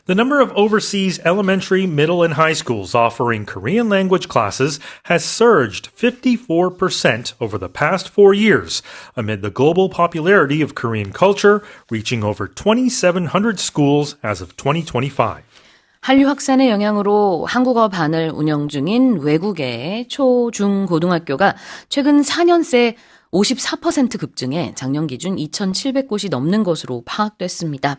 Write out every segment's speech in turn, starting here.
The number of overseas elementary, middle, and high schools offering Korean language classes has surged 54% over the past 4 years, amid the global popularity of Korean culture, reaching over 2,700 schools as of 2025. 한류 확산의 영향으로 한국어반을 운영 중인 외국의 초, 중, 고등학교가 최근 4년 새 54% 급증해 작년 기준 2,700곳이 넘는 것으로 파악됐습니다.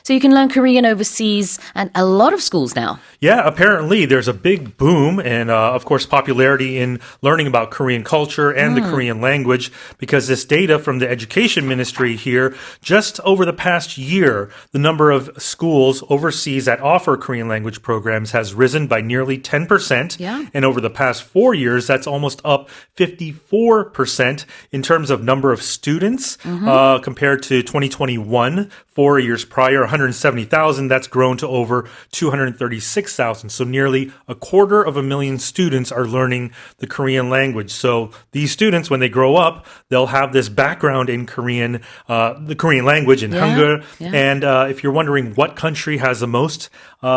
So you can learn Korean overseas at a lot of schools now. Yeah, apparently there's a big boom and, of course, popularity in learning about Korean culture and the Korean language because this data from the education ministry here, just over the past year, the number of schools overseas that offer Korean language programs has risen by nearly 10%. Yeah. And over the past 4 years, that's almost up 54% in terms of number of students compared to 2021. 4 years prior, 170,000. That's grown to over 236,000. So nearly 250,000 students are learning the Korean language. So these students, when they grow up, they'll have this background in Korean, the Korean language in Hangul. Yeah. And if you're wondering what country has the most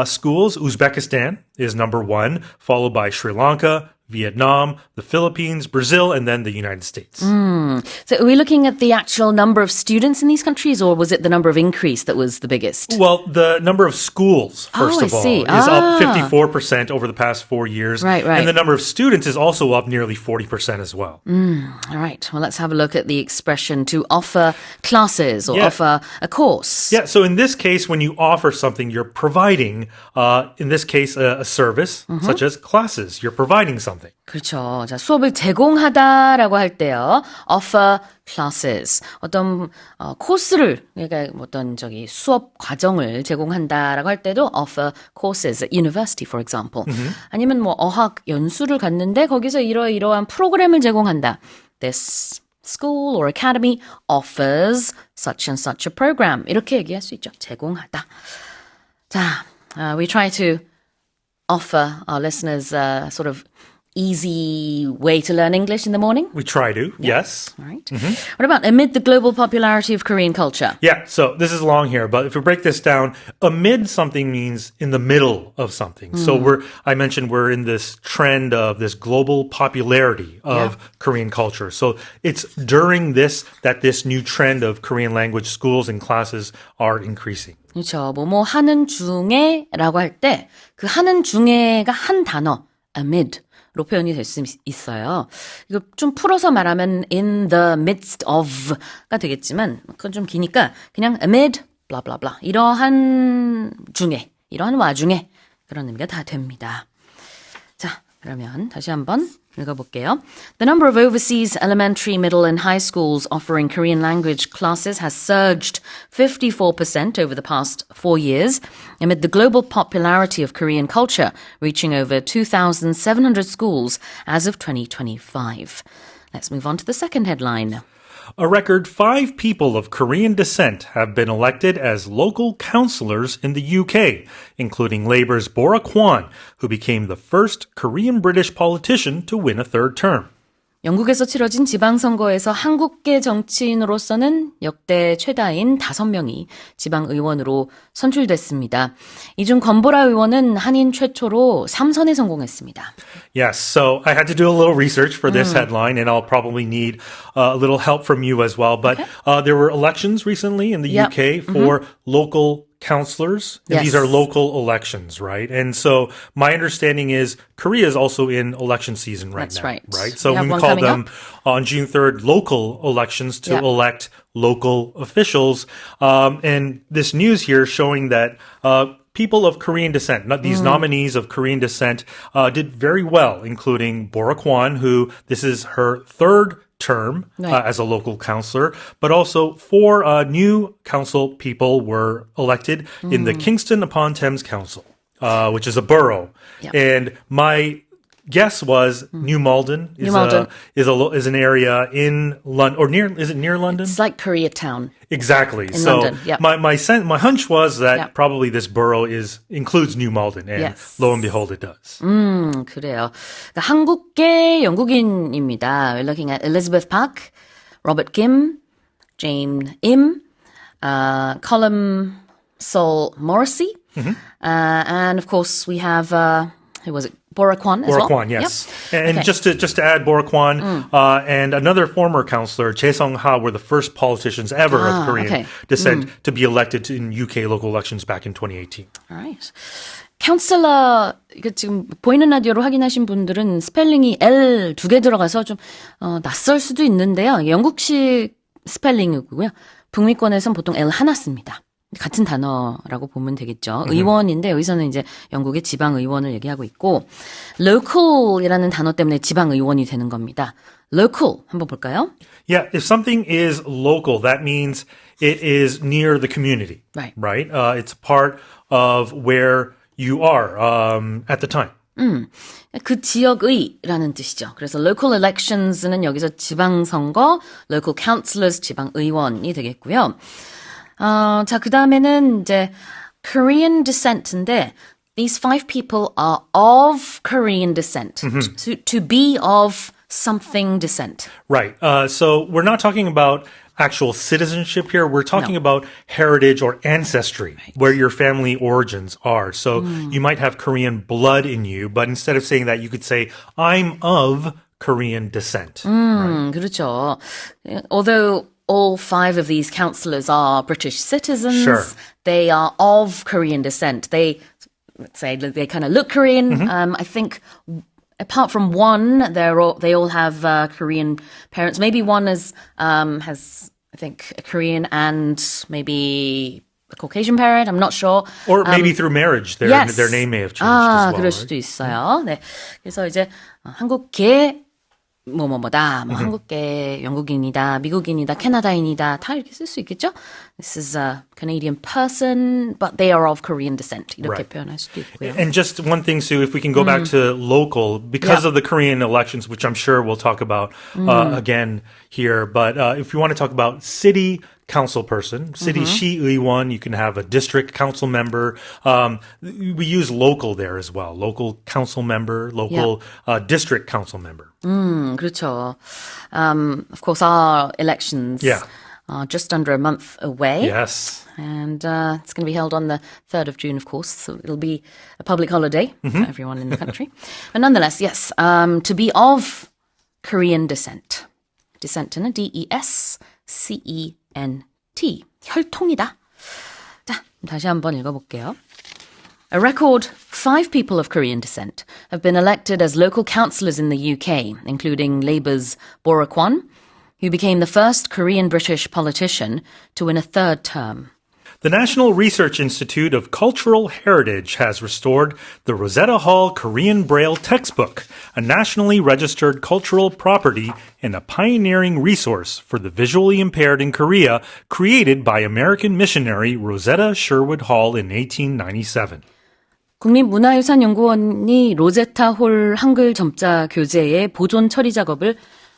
schools, Uzbekistan is number 1, followed by Sri Lanka, Vietnam, the Philippines, Brazil, and then the United States. So are we looking at the actual number of students in these countries, or was it the number of increase that was the biggest? Well, the number of schools, first of all, see. is up 54% over the past 4 years. Right. And the number of students is also up nearly 40% as well. All right. Well, let's have a look at the expression to offer classes or offer a course. Yeah, so in this case, when you offer something, you're providing, in this case, a service, such as classes. You're providing something. 그렇죠. 자, 수업을 제공하다라고 할 때요. offer classes. 어떤 코스를 그러니까 어떤 수업 과정을 제공한다라고 할 때도 offer courses at university for example. 아니면 어학 연수를 갔는데 거기서 이러한 프로그램을 제공한다. This school or academy offers such and such a program. 이렇게 얘기할 수 있죠. 제공하다. 자, we try to offer our listeners sort of easy way to learn English in the morning? We try to, yes. All right. What about amid the global popularity of Korean culture? Yeah, so this is long here, but if we break this down, amid something means in the middle of something. So I mentioned we're in this trend of this global popularity of Korean culture. So it's during this that this new trend of Korean language schools and classes are increasing. 그렇죠. 뭐뭐 하는 중에라고 할 때 그 하는 중에가 한 단어 amid 로 표현이 될 수 있어요. 이거 좀 풀어서 말하면 in the midst of가 되겠지만 그건 좀 기니까 그냥 amid blah blah blah 이러한 중에 이러한 와중에 그런 의미가 다 됩니다. 자, 그러면 다시 한번 읽어볼게요. The number of overseas elementary, middle and high schools offering Korean language classes has surged 54% over the past 4 years amid the global popularity of Korean culture, reaching over 2,700 schools as of 2025. Let's move on to the second headline. A record 5 people of Korean descent have been elected as local councillors in the UK, including Labour's Bora Kwan, who became the first Korean-British politician to win a third term. 영국에서 치러진 지방선거에서 한국계 정치인으로서는 역대 최다인 5명이 지방의원으로 선출됐습니다. 이 중 건보라 의원은 한인 최초로 3선에 성공했습니다. Yes, so I had to do a little research for this headline, and I'll probably need a little help from you as well. But there were elections recently in the UK for local councillors. And these are local elections, right? And so my understanding is Korea is also in election season right now. That's right. So we call them on June 3rd local elections to elect local officials. And this news here showing that people of Korean descent, these nominees of Korean descent, did very well, including Bora Kwan, who this is her third term as a local councillor, but also 4 new council people were elected in the Kingston upon Thames Council, which is a borough. And my guess was New Malden is an area in London, or near, is it near London? It's like Koreatown. Exactly. In so London, my hunch was that probably this borough includes New Malden, and lo and behold, it does. 그래요. 그러니까 한국계 영국인입니다. We're looking at Elizabeth Park, Robert Kim, Jane Im, Colum Sol Morrissey, And of course, we have, who was it? Bora Kwan as well? Bora Kwan, yes. Yep. And Okay. just to add, Bora Kwan and another former counselor, Chae Sung-ha, were the first politicians ever of Korean okay. descent to be elected in UK local elections back in 2018. All right. 카운슬러, 이거 지금 보이는 라디오로 확인하신 분들은 스펠링이 L 2개 들어가서 좀, 낯설 수도 있는데요. 영국식 스펠링이고요. 북미권에선 보통 L 하나 씁니다. 같은 단어라고 보면 되겠죠. 의원인데 여기서는 이제 영국의 지방의원을 얘기하고 있고 local이라는 단어 때문에 지방의원이 되는 겁니다. local 한번 볼까요? Yeah, if something is local, that means it is near the community. Right. Right? It's part of where you are at the time. 그 지역의라는 뜻이죠. 그래서 local elections는 여기서 지방선거, local councillors 지방의원이 되겠고요. 자, 그 다음에는 이제 Korean descent인데 these 5 people are of Korean descent. To be of something descent. Right. So we're not talking about actual citizenship here. We're talking about heritage or ancestry, where your family origins are. So you might have Korean blood in you, but instead of saying that, you could say, I'm of Korean descent. Right? 그렇죠. Although all 5 of these councillors are British citizens, Sure. they are of Korean descent. They, let's say, they kind of look Korean. I think apart from one, they all have Korean parents. Maybe one has I think a Korean and maybe a Caucasian parent. I'm not sure. Or maybe through marriage, their name may have changed as well. 그럴 수도 있어요. 네. 그래서 이제 한국계 뭐뭐뭐다, 뭐 한국계 영국인이다, 미국인이다, 캐나다인이다 다 이렇게 쓸 수 있겠죠? This is a Canadian person, but they are of Korean descent. 이렇게 Right. 표현할 수도 있고요. And just one thing, Sue, if we can go back to local, because of the Korean elections, which I'm sure we'll talk about again here, but if you want to talk about city council person, city 시의원, you can have a district council member. We use local there as well. Local council member, local district council member. 그렇죠. Of course, our elections are just under a month away. Yes. And it's going to be held on the 3rd of June, of course. So it'll be a public holiday for everyone in the country. But nonetheless, yes, to be of Korean descent. Descent는 D-E-S-C-E-N-T. 혈통이다. 자, 다시 한번 읽어볼게요. A record 5 people of Korean descent have been elected as local councillors in the UK, including Labour's Bora Kwan, who became the first Korean-British politician to win a 3rd term. The National Research Institute of Cultural Heritage has restored the Rosetta Hall Korean Braille textbook, a nationally registered cultural property and a pioneering resource for the visually impaired in Korea, created by American missionary Rosetta Sherwood Hall in 1897. 국립문화유산연구원이 로제타 홀 한글 점자 교재의 보존 처리 작업을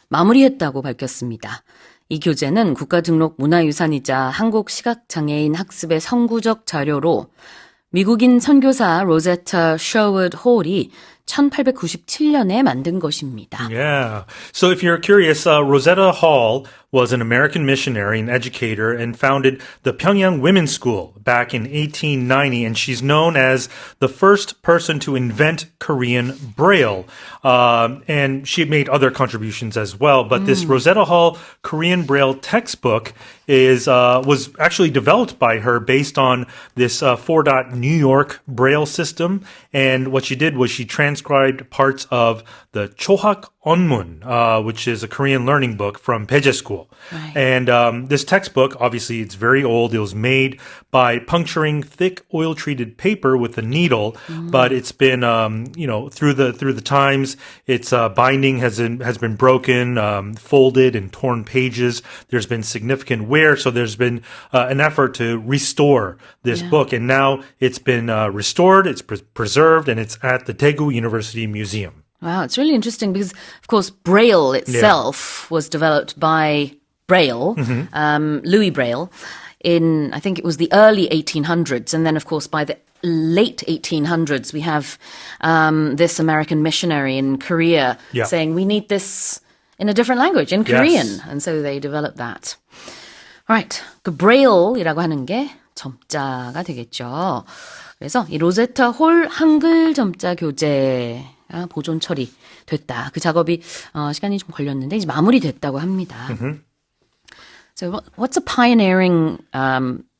마무리했다고 밝혔습니다. 이 교재는 국가등록 문화유산이자 한국시각장애인 학습의 선구적 자료로 미국인 선교사 로제타 셔워드 홀이 1897년에 만든 것입니다. Yeah. So if you're curious, Rosetta Hall was an American missionary and educator and founded the Pyongyang Women's School back in 1890. And she's known as the first person to invent Korean Braille. And she made other contributions as well. But this Rosetta Hall Korean Braille textbook was actually developed by her based on this 4-dot New York Braille system. And what she did was she transcribed parts of the Chohak Onmun, which is a Korean learning book from Peje School. Right. And this textbook, obviously, it's very old. It was made by puncturing thick oil-treated paper with a needle, but it's been, through the times, its binding has been broken, folded, and torn pages. There's been significant wear, so there's been an effort to restore this book, and now it's been restored, it's preserved, and it's at the Daegu University Museum. Wow, it's really interesting because, of course, Braille itself was developed by Braille, Louis Braille, in, I think it was the early 1800s. And then, of course, by the late 1800s, we have this American missionary in Korea saying, we need this in a different language, in Korean. And so they developed that. All right. 그 Braille이라고 하는 게 점자가 되겠죠. 그래서 이 로제타 홀 한글 점자 교재가 보존 처리됐다. 그 작업이 시간이 좀 걸렸는데 이제 마무리됐다고 합니다. So what's a pioneering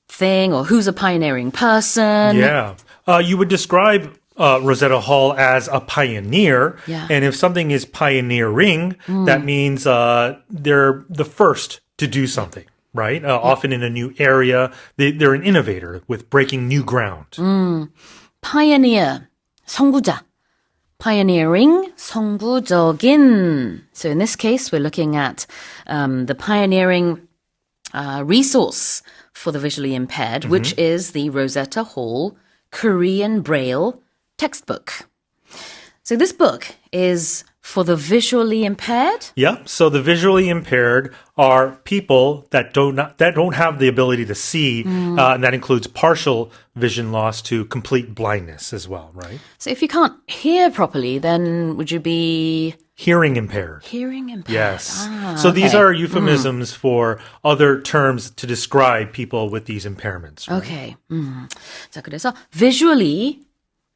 thing or who's a pioneering person? Yeah. You would describe Rosetta Hall as a pioneer. Yeah. And if something is pioneering, that means they're the first to do something, right? Often in a new area. They're an innovator with breaking new ground. Pioneer, 선구자. Pioneering, 선구적인. So in this case, we're looking at the pioneering resource for the visually impaired, which is the Rosetta Hall Korean Braille textbook. So this book is for the visually impaired. Yeah. So the visually impaired are people that don't have the ability to see, and that includes partial vision loss to complete blindness as well, right? So if you can't hear properly, then would you be Hearing impaired. hearing impaired? Yes. Ah, So these okay. are euphemisms for other terms to describe people with these impairments. Right? Okay. 자, 그래서 visually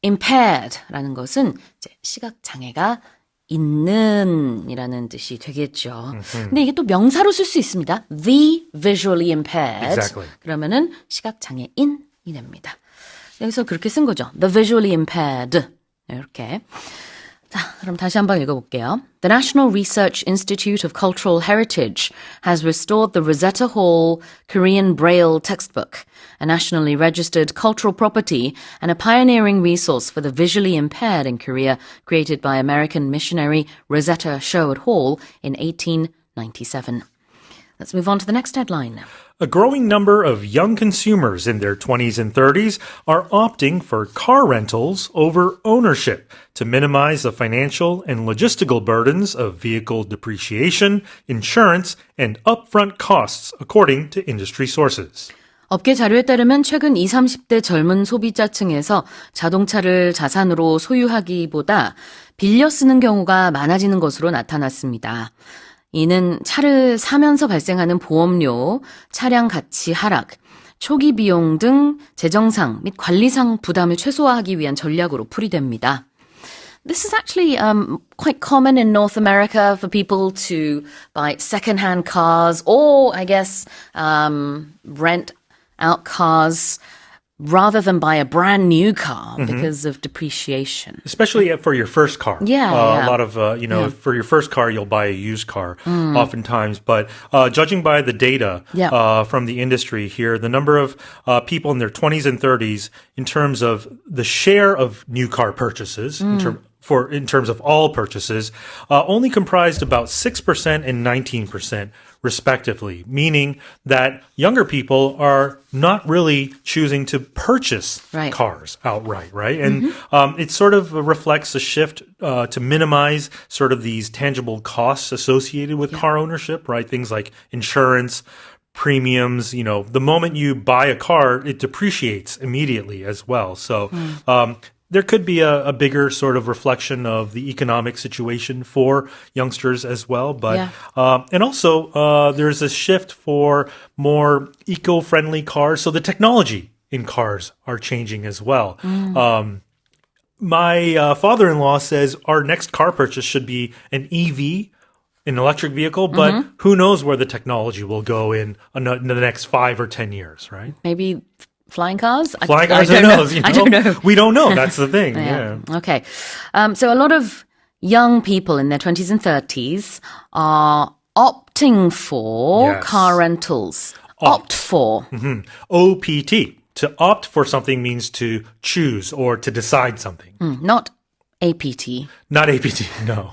impaired라는 것은 이제 시각 장애가 있는이라는 뜻이 되겠죠. 근데 이게 또 명사로 쓸 수 있습니다. The visually impaired. Exactly. 그러면은 시각 장애인이 됩니다. 여기서 그렇게 쓴 거죠. The visually impaired. 이렇게. 자, 그럼 다시 한번 읽어볼게요. The National Research Institute of Cultural Heritage has restored the Rosetta Hall Korean Braille textbook, a nationally registered cultural property and a pioneering resource for the visually impaired in Korea, created by American missionary Rosetta Sherwood Hall in 1897. Let's move on to the next headline. A growing number of young consumers in their 20s and 30s are opting for car rentals over ownership to minimize the financial and logistical burdens of vehicle depreciation, insurance, and upfront costs, according to industry sources. 업계 자료에 따르면 최근 20, 30대 젊은 소비자층에서 자동차를 자산으로 소유하기보다 빌려 쓰는 경우가 많아지는 것으로 나타났습니다. 이는 차를 사면서 발생하는 보험료, 차량 가치 하락, 초기 비용 등 재정상 및 관리상 부담을 최소화하기 위한 전략으로 풀이됩니다. This is actually quite common in North America for people to buy second-hand cars or, I guess, rent out cars rather than buy a brand new car because of depreciation. Especially for your first car. Yeah, A lot of, for your first car, you'll buy a used car oftentimes. But judging by the data from the industry here, the number of people in their 20s and 30s in terms of the share of new car purchases, in terms of all purchases, only comprised about 6% and 19% respectively, meaning that younger people are not really choosing to purchase cars outright, right? And it sort of reflects a shift to minimize sort of these tangible costs associated with car ownership, right? Things like insurance, premiums, the moment you buy a car, it depreciates immediately as well. So, there could be a bigger sort of reflection of the economic situation for youngsters as well. But, and also, there's a shift for more eco-friendly cars. So the technology in cars are changing as well. My father-in-law says our next car purchase should be an EV, an electric vehicle, but who knows where the technology will go in the next 5 or 10 years, right? Maybe flying cars? Flying cars, I who don't knows? know. I don't know. We don't know. That's the thing. Yeah. Okay. So a lot of young people in their 20s and 30s are opting for car rentals. Opt for. OPT. To opt for something means to choose or to decide something. Not APT. Not APT, no.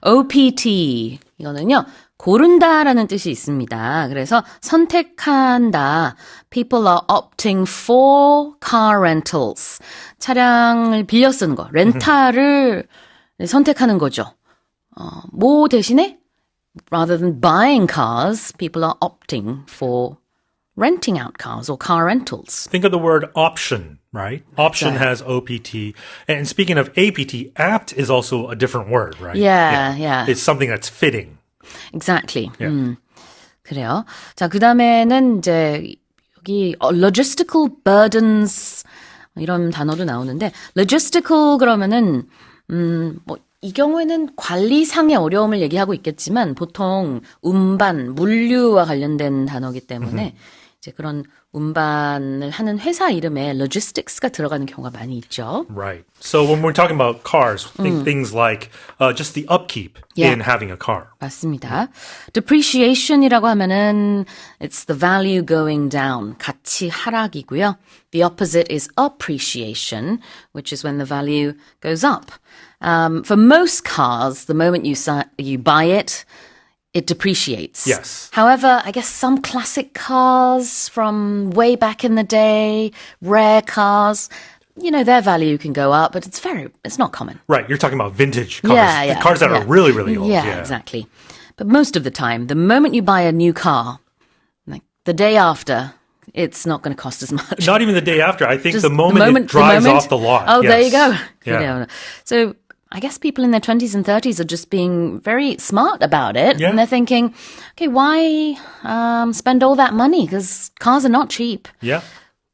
OPT. 이거는요. 고른다라는 뜻이 있습니다. 그래서 선택한다. People are opting for car rentals. 차량을 빌려 쓰는 거, 렌탈을 선택하는 거죠. 뭐 대신에 rather than buying cars, people are opting for renting out cars or car rentals. Think of the word option, right? Option has OPT. And speaking of APT, apt is also a different word, right? Yeah. It's something that's fitting. Exactly. 그래요. 자, 그 다음에는 이제 여기 logistical burdens 이런 단어도 나오는데 logistical 그러면은 뭐 이 경우에는 관리상의 어려움을 얘기하고 있겠지만 보통 운반, 물류와 관련된 단어이기 때문에 이제 그런 운반을 하는 회사 이름에 logistics가 들어가는 경우가 많이 있죠. Right. So when we're talking about cars, think things like just the upkeep Yeah. in having a car. 맞습니다. depreciation이라고 하면은 it's the value going down, 가치 하락이고요. The opposite is appreciation, which is when the value goes up. For most cars, the moment you buy it, it depreciates. Yes. However, I guess some classic cars from way back in the day, rare cars, you know, their value can go up, but it's not common. Right. You're talking about vintage cars. Yeah, The cars that yeah. are really, really old. Yeah, exactly. But most of the time, the moment you buy a new car, like the day after, it's not going to cost as much. Not even the day after. I think Just the moment it drives off the lot. Oh, there you go. Yeah. You know. So I guess people in their 20s and 30s are just being very smart about it. Yeah. And they're thinking, okay, why spend all that money? Because cars are not cheap. Yeah.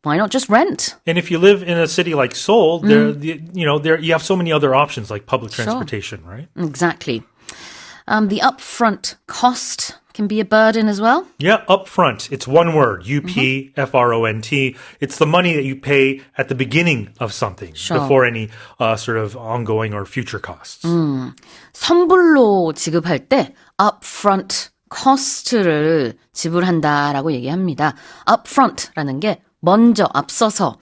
Why not just rent? And if you live in a city like Seoul, there you have so many other options like public transportation, right? Exactly. The upfront cost can be a burden as well. Yeah, upfront. It's one word, UPFRONT. It's the money that you pay at the beginning of something Sure. before any sort of ongoing or future costs. 선불로 지급할 때 upfront cost를 지불한다라고 얘기합니다. upfront라는 게 먼저 앞서서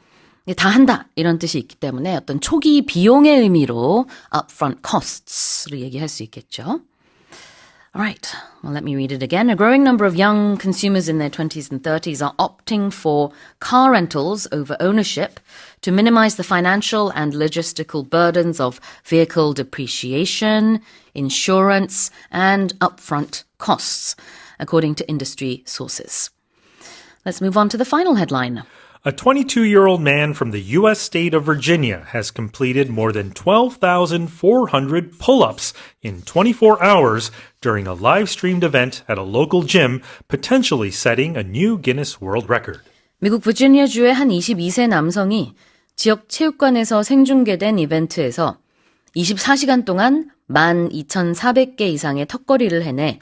다 한다 이런 뜻이 있기 때문에 어떤 초기 비용의 의미로 upfront costs를 얘기할 수 있겠죠. All right, well, let me read it again. A growing number of young consumers in their 20s and 30s are opting for car rentals over ownership to minimize the financial and logistical burdens of vehicle depreciation, insurance, and upfront costs, according to industry sources. Let's move on to the final headline. A 22-year-old man from the U.S. state of Virginia has completed more than 12,400 pull-ups in 24 hours during a live-streamed event at a local gym, potentially setting a new Guinness World Record. 미국 버지니아주의 한 22세 남성이 지역 체육관에서 생중계된 이벤트에서 24시간 동안 12,400개 이상의 턱걸이를 해내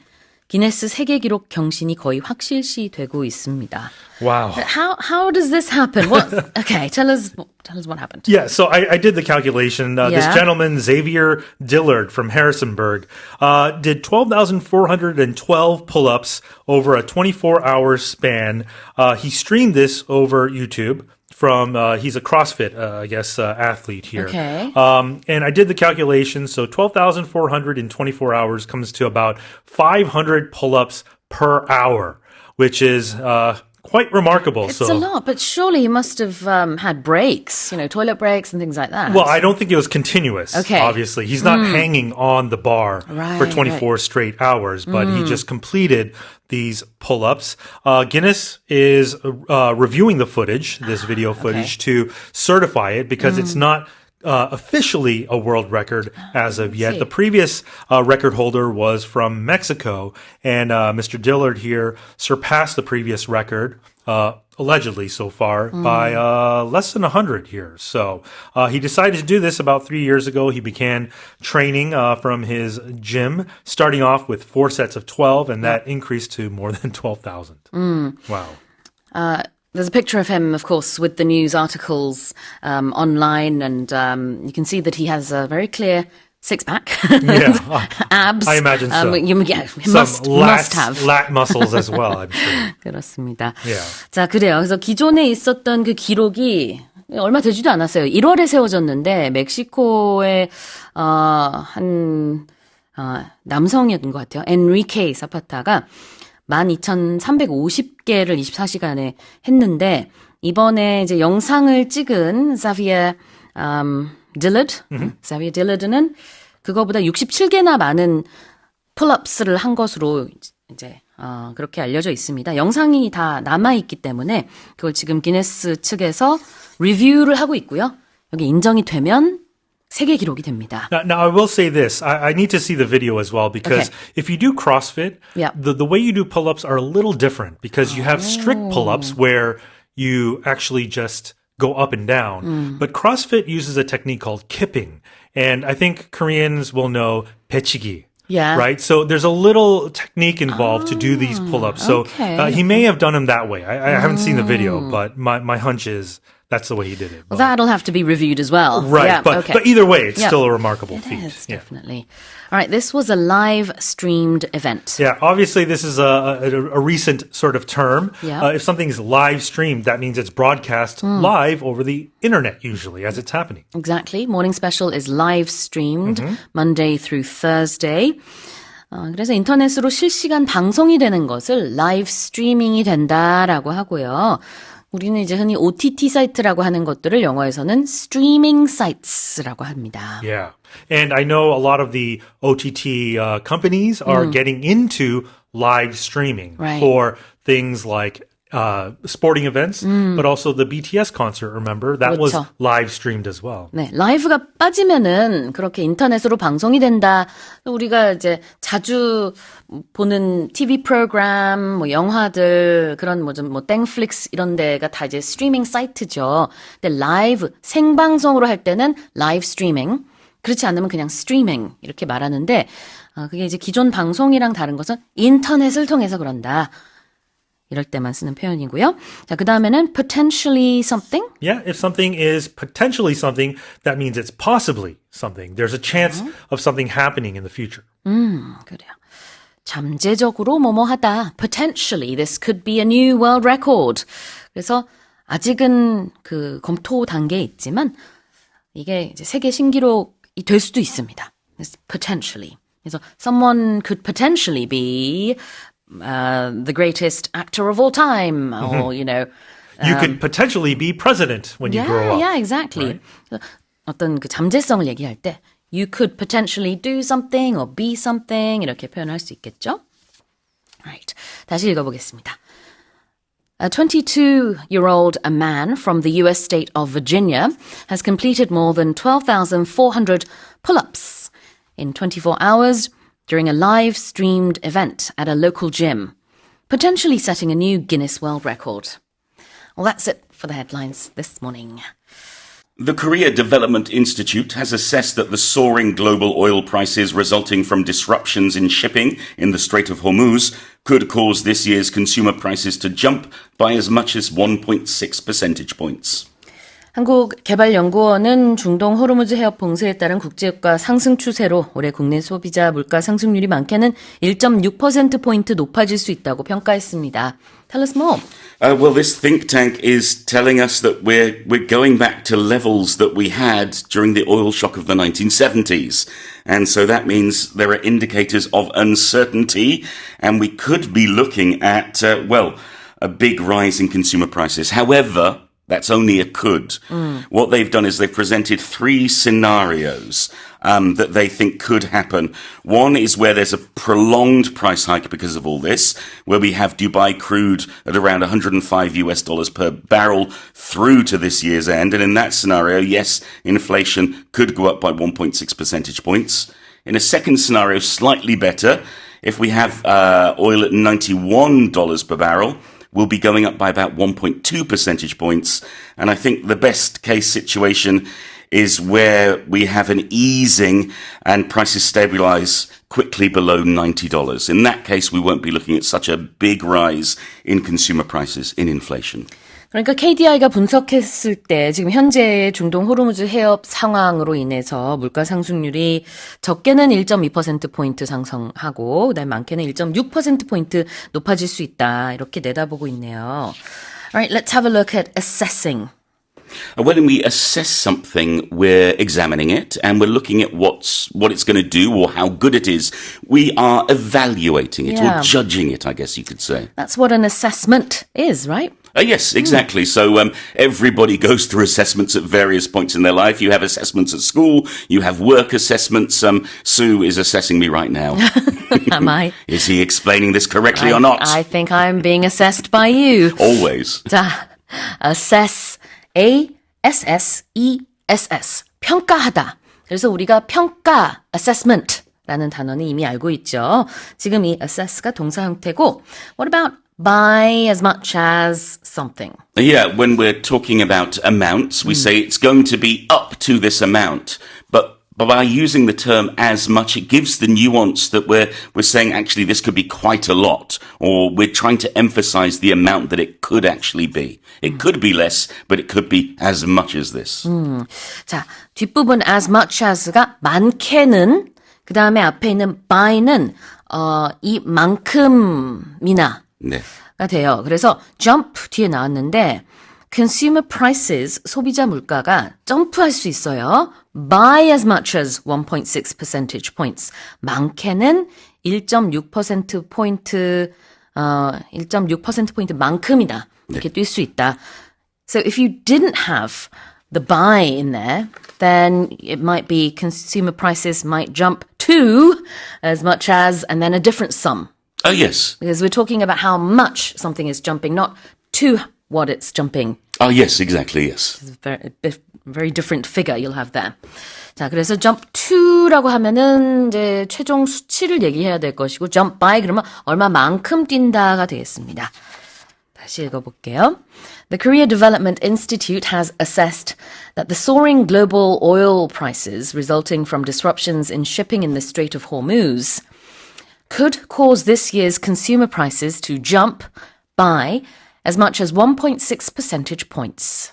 기네스 세계 기록 경신이 거의 확실시되고 있습니다. Wow. How does this happen? Okay, tell us what happened. Yeah, so I did the calculation. This Yeah. gentleman, Xavier Dillard from Harrisonburg, did 12,412 pull-ups over a 24-hour span. He streamed this over YouTube. He's a CrossFit, athlete here. Okay. And I did the calculation. So 12,400 in 24 hours comes to about 500 pull-ups per hour, which is quite remarkable. It's a lot, but surely you must have had breaks, toilet breaks and things like that. Well, I don't think it was continuous. Okay. Obviously, he's not hanging on the bar for Right, 24 straight hours, but he just completed these pull-ups. Guinness is reviewing the footage, this video footage, to certify it because it's not officially a world record as of yet. see. The previous record holder was from Mexico, and Mr. Dillard here surpassed the previous record, allegedly so far, by less than 100 here. So he decided to do this about 3 years ago. He began training from his gym, starting off with 4 sets of 12, and that increased to more than 12,000. Wow. There's a picture of him, of course, with the news articles online, and you can see that he has a very clear six-pack. Yeah. Abs. I imagine so. He Some must have. lat muscles as well, I'm sure. 그렇습니다. Yeah. 자, 그래요. 그래서 기존에 있었던 그 기록이 얼마 되지도 않았어요. 1월에 세워졌는데 멕시코의 한 남성이었던 것 같아요. 엔리케 사파타가 12,350개를 24시간에 했는데 이번에 이제 영상을 찍은 Xavier Dillard는 그거보다 67개나 많은 풀업스를 한 것으로 이제 그렇게 알려져 있습니다. 영상이 다 남아 있기 때문에 그걸 지금 기네스 측에서 리뷰를 하고 있고요. 여기 인정이 되면 세계 기록이 됩니다. Now, I will say this. I need to see the video as well because Okay. if you do CrossFit, Yeah. the way you do pull-ups are a little different because you have strict pull-ups where you actually just go up and down. But CrossFit uses a technique called kipping. And I think Koreans will know 배치기. Yeah. Right? So there's a little technique involved to do these pull-ups. So okay. he may have done them that way. I haven't seen the video, but my hunch is that's the way he did it. Well, that'll have to be reviewed as well. Right. Yeah, But either way, it's still a remarkable It feat. is, definitely. All right, this was a live streamed event. Yeah, obviously this is a recent sort of term. Yeah. If something's live streamed, that means it's broadcast live over the internet usually as it's happening. Exactly. Morning Special is live streamed Monday through Thursday. 그래서 인터넷으로 실시간 방송이 되는 것을 라이브 스트리밍이 된다라고 하고요. 우리는 이제 흔히 OTT 사이트라고 하는 것들을 영어에서는 streaming sites라고 합니다. Yeah. And I know a lot of the OTT companies are getting into live streaming Right. for things like sporting events, but also the BTS concert, remember? That was 그렇죠. live streamed as well. 네, 라이브가 빠지면은 그렇게 인터넷으로 방송이 된다. 우리가 이제 자주 보는 TV 프로그램, 뭐 영화들 그런 뭐 땡플릭스 이런 데가 다 이제 스트리밍 사이트죠. 근데 라이브 생방송으로 할 때는 라이브 스트리밍, 그렇지 않으면 그냥 스트리밍 이렇게 말하는데 그게 이제 기존 방송이랑 다른 것은 인터넷을 통해서 그런다. 이럴 때만 쓰는 표현이고요. 자, 그 다음에는 potentially something. Yeah, if something is potentially something, that means it's possibly something. There's a chance of something happening in the future. 그래요. 잠재적으로 뭐뭐 하다. Potentially, this could be a new world record. 그래서 아직은 그 검토 단계에 있지만 이게 이제 세계 신기록이 될 수도 있습니다. Potentially. 그래서 someone could potentially be the greatest actor of all time, or you know, You could potentially be president when you grow up. yeah, exactly. Right? 어떤 그 잠재성을 얘기할 때, you could potentially do something or be something 이렇게 표현할 수 있겠죠? Right. 다시 읽어보겠습니다. A 22-year-old man from the U.S. state of Virginia has completed more than 12,400 pull-ups in 24 hours during a live-streamed event at a local gym, potentially setting a new Guinness World Record. Well, that's it for the headlines this morning. The Korea Development Institute has assessed that the soaring global oil prices resulting from disruptions in shipping in the Strait of Hormuz could cause this year's consumer prices to jump by as much as 1.6 percentage points. 한국개발연구원은 중동 호르무즈 해협 봉쇄에 따른 국제유가 상승 추세로 올해 국내 소비자 물가 상승률이 많게는 1.6%포인트 높아질 수 있다고 평가했습니다. Tell us more. Well, this think tank is telling us that we're going back to levels that we had during the oil shock of the 1970s. And so that means there are indicators of uncertainty, and we could be looking at, a big rise in consumer prices. However, that's only a could. What they've done is they've presented three scenarios that they think could happen. One is where there's a prolonged price hike because of all this, where we have Dubai crude at around $105 per barrel through to this year's end. And in that scenario, yes, inflation could go up by 1.6 percentage points. In a second scenario, slightly better, if we have oil at $91 per barrel, will be going up by about 1.2 percentage points. And I think the best case situation is where we have an easing and prices stabilize quickly below $90. In that case, we won't be looking at such a big rise in consumer prices, in inflation. 그러니까 KDI가 분석했을 때 지금 현재의 중동 호르무즈 해협 상황으로 인해서 물가 상승률이 적게는 1.2%포인트 상승하고 그다음에 많게는 1.6%포인트 높아질 수 있다. 이렇게 내다보고 있네요. Alright, let's have a look at assessing. When we assess something, we're examining it and we're looking at what it's going to do or how good it is. We are evaluating it or judging it, I guess you could say. That's what an assessment is, right? Yes, exactly. So everybody goes through assessments at various points in their life. You have assessments at school. You have work assessments. Sue is assessing me right now. Am I? Is he explaining this correctly or not? I think I'm being assessed by you. Always. 자, assess, A-S-S-E-S-S. 평가하다. 그래서 우리가 평가, assessment 라는 단어는 이미 알고 있죠. 지금 이 assess가 동사 형태고, what about buy as much as something. Yeah, when we're talking about amounts, we say it's going to be up to this amount. But by using the term as much, it gives the nuance that we're saying actually this could be quite a lot, or we're trying to emphasize the amount that it could actually be. It could be less, but it could be as much as this. 자, 뒷부분 as much as가 많게는, 그 다음에 앞에 있는 by는, 이 만큼이나, 네. 가 돼요. 그래서 jump 뒤에 나왔는데 consumer prices, 소비자 물가가 점프할 수 있어요. by as much as 1.6 percentage points. 많게는 1.6%포인트 1.6%포인트 만큼이다. 이렇게 뛸 수 있다. So if you didn't have the by in there, then it might be consumer prices might jump to as much as and then a different sum. Oh, yes. Because we're talking about how much something is jumping, not to what it's jumping. Oh, yes, exactly, yes. It's a very different figure you'll have there. 자, 그래서 jump to라고 하면은 이제 최종 수치를 얘기해야 될 것이고 jump by 그러면 얼마만큼 뛴다가 되겠습니다. 다시 읽어볼게요. The Korea Development Institute has assessed that the soaring global oil prices resulting from disruptions in shipping in the Strait of Hormuz could cause this year's consumer prices to jump by as much as 1.6 percentage points.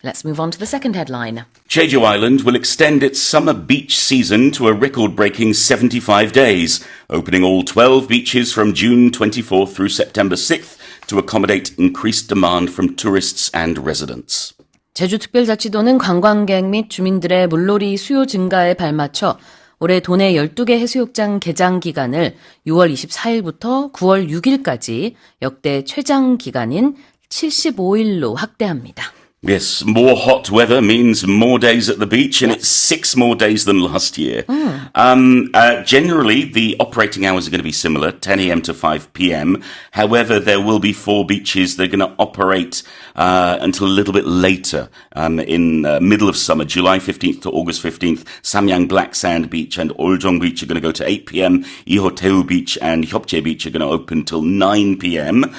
Let's move on to the second headline. Jeju Island will extend its summer beach season to a record-breaking 75 days, opening all 12 beaches from June 24th through September 6th to accommodate increased demand from tourists and residents. 제주특별자치도는 관광객 및 주민들의 물놀이 수요 증가에 발맞춰 올해 도내 12개 해수욕장 개장 기간을 6월 24일부터 9월 6일까지 역대 최장 기간인 75일로 확대합니다. Yes, more hot weather means more days at the beach, and it's 6 more days than last year. Generally, the operating hours are going to be similar, 10 a.m. to 5 p.m. However, there will be 4 beaches that are going to operate until a little bit later in middle of summer, July 15th to August 15th. Samyang Black Sand Beach and Oljong Beach are going to go to 8 p.m. Ihoteu Beach and Hyopje Beach are going to open till 9 p.m.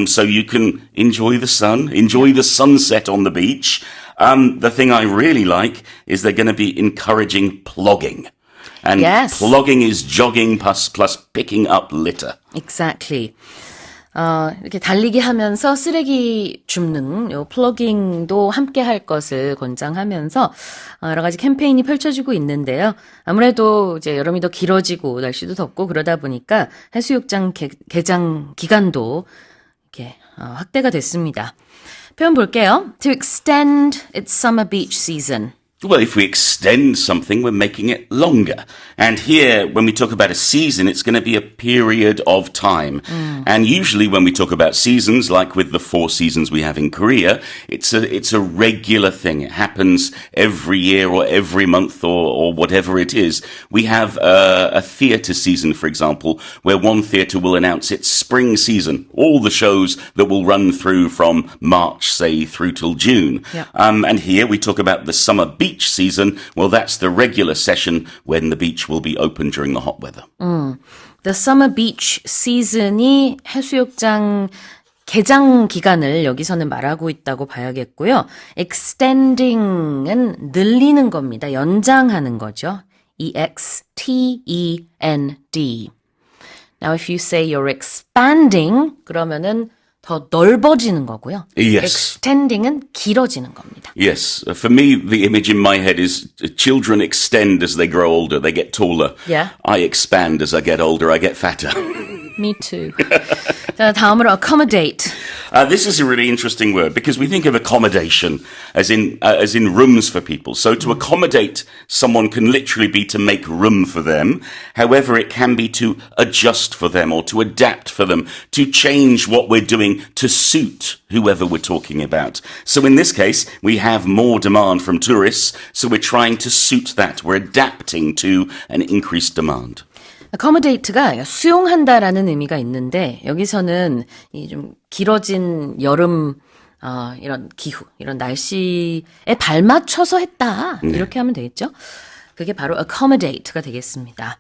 So you can enjoy the sun, enjoy the sunset on the beach. The thing I really like is they're going to be encouraging plogging. And yes. Plogging is jogging plus picking up litter. Exactly. 이렇게 달리기 하면서 쓰레기 줍는 요 플러깅도 함께 할 것을 권장하면서 여러 가지 캠페인이 펼쳐지고 있는데요. 아무래도 이제 여름이 더 길어지고 날씨도 덥고 그러다 보니까 해수욕장 개장 기간도 이렇게 확대가 됐습니다. 표현 볼게요. To extend its summer beach season. Well, if we extend something, we're making it longer. And here, when we talk about a season, it's going to be a period of time. And usually when we talk about seasons, like with the 4 seasons we have in Korea, it's a regular thing. It happens every year or every month or whatever it is. We have a theatre season, for example, where one theatre will announce its spring season, all the shows that will run through from March, say, through till June. Yeah. And here we talk about the summer beach season. Well, that's the regular session when the beach will be open during the hot weather. The summer beach season이 해수욕장 개장 기간을 여기서는 말하고 있다고 봐야겠고요. extending은 늘리는 겁니다. 연장하는 거죠. E-X-T-E-N-D. Now, if you say you're expanding, 그러면은 더 넓어지는 거고요. Yes. extending은 길어지는 겁니다. Yes. For me, the image in my head is children extend as they grow older. They get taller. Yeah. I expand as I get older. I get fatter. Me too. 자, 다음으로 accommodate. This is a really interesting word because we think of accommodation as in rooms for people. So to accommodate someone can literally be to make room for them. However, it can be to adjust for them or to adapt for them, to change what we're doing to suit whoever we're talking about. So in this case, we have more demand from tourists, so we're trying to suit that. We're adapting to an increased demand. accommodate가 수용한다라는 의미가 있는데 여기서는 이 좀 길어진 여름 이런 기후, 이런 날씨에 발맞춰서 했다. 이렇게 하면 되겠죠? 그게 바로 accommodate가 되겠습니다.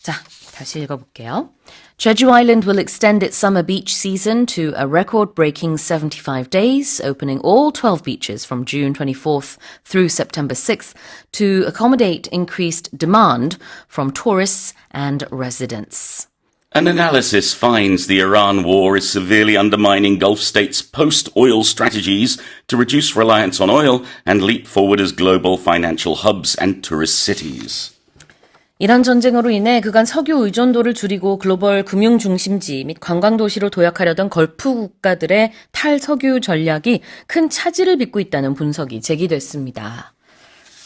자, 다시 읽어볼게요. Jeju Island will extend its summer beach season to a record-breaking 75 days, opening all 12 beaches from June 24th through September 6th to accommodate increased demand from tourists and residents. An analysis finds the Iran war is severely undermining Gulf states' post-oil strategies to reduce reliance on oil and leap forward as global financial hubs and tourist cities. 이란 전쟁으로 인해 그간 석유 의존도를 줄이고 글로벌 금융 중심지 및 관광 도시로 도약하려던 걸프 국가들의 탈석유 전략이 큰 차질을 빚고 있다는 분석이 제기됐습니다.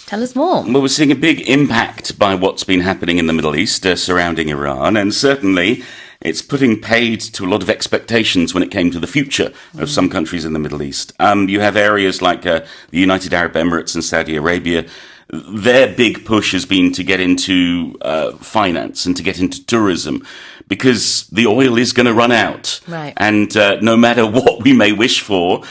Tell us more. Well, we're seeing a big impact by what's been happening in the Middle East surrounding Iran, and certainly it's putting paid to a lot of expectations when it came to the future of some countries in the Middle East. You have areas like the United Arab Emirates and Saudi Arabia. Their big push has been to get into finance and to get into tourism because the oil is going to run out. Right. And no matter what we may wish for,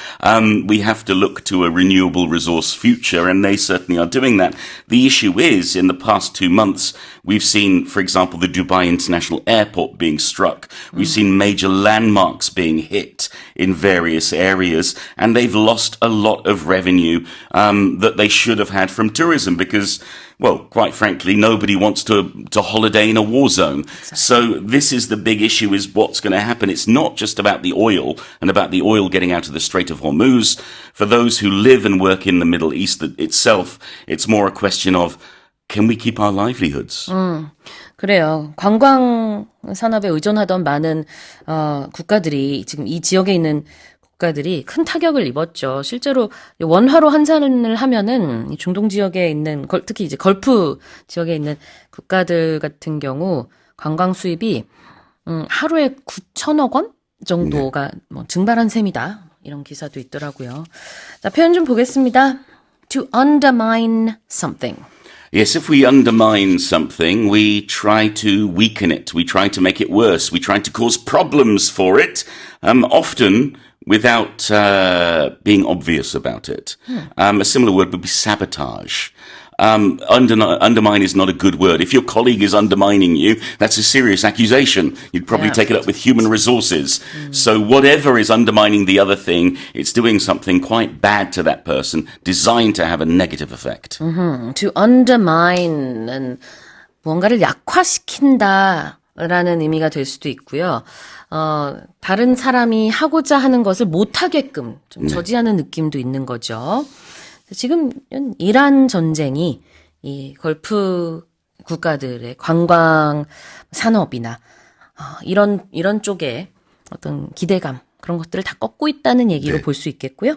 we have to look to a renewable resource future, and they certainly are doing that. The issue is, in the past 2 months, we've seen, for example, the Dubai International Airport being struck. We've seen major landmarks being hit in various areas, and they've lost a lot of revenue that they should have had from tourism because, well, quite frankly, nobody wants to holiday in a war zone. Exactly. So this is the big issue, is what's going to happen. It's not just about the oil and about the oil getting out of the Strait of Hormuz. For those who live and work in the Middle East itself, it's more a question of, can we keep our livelihoods? 그래요. 관광 산업에 의존하던 많은 국가들이 지금 이 지역에 있는 국가들이 큰 타격을 입었죠. 실제로 원화로 환산을 하면은 이 중동 지역에 있는 특히 이제 걸프 지역에 있는 국가들 같은 경우 관광 수입이 하루에 9천억 원 정도가 뭐 증발한 셈이다. 이런 기사도 있더라고요. 자, 표현 좀 보겠습니다. To undermine something. Yes, if we undermine something, we try to weaken it. We try to make it worse. We try to cause problems for it, often without being obvious about it. A similar word would be sabotage. Undermine is not a good word. If your colleague is undermining you, that's a serious accusation. You'd probably take it up with human resources. So whatever is undermining the other thing, it's doing something quite bad to that person, designed to have a negative effect. To undermine은 뭔가를 약화시킨다라는 의미가 될 수도 있고요. 다른 사람이 하고자 하는 것을 못하게끔 좀 저지하는 느낌도 있는 거죠. 지금 이란 전쟁이 이 걸프 국가들의 관광 산업이나 이런 쪽에 어떤 기대감 그런 것들을 다 꺾고 있다는 얘기로 볼 수 있겠고요.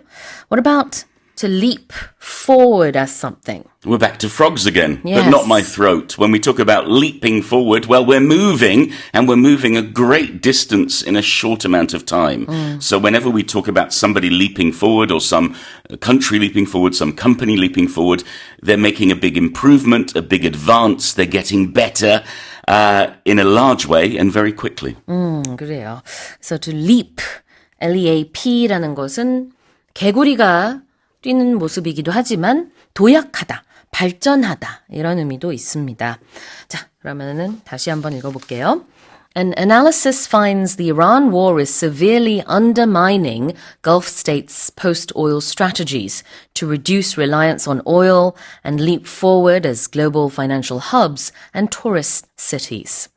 What about to leap forward as something? We're back to frogs again, Yes. but not my throat. When we talk about leaping forward, well, we're moving, and we're moving a great distance in a short amount of time. So whenever we talk about somebody leaping forward or some country leaping forward, some company leaping forward, they're making a big improvement, a big advance, they're getting better in a large way and very quickly. 그래요. So to leap, L-E-A-P라는 것은 개구리가 뛰는 모습이기도 하지만 도약하다, 발전하다 이런 의미도 있습니다. 자, 그러면은 다시 한번 읽어볼게요. An analysis finds the Iran war is severely undermining Gulf states' post-oil strategies to reduce reliance on oil and leap forward as global financial hubs and tourist cities.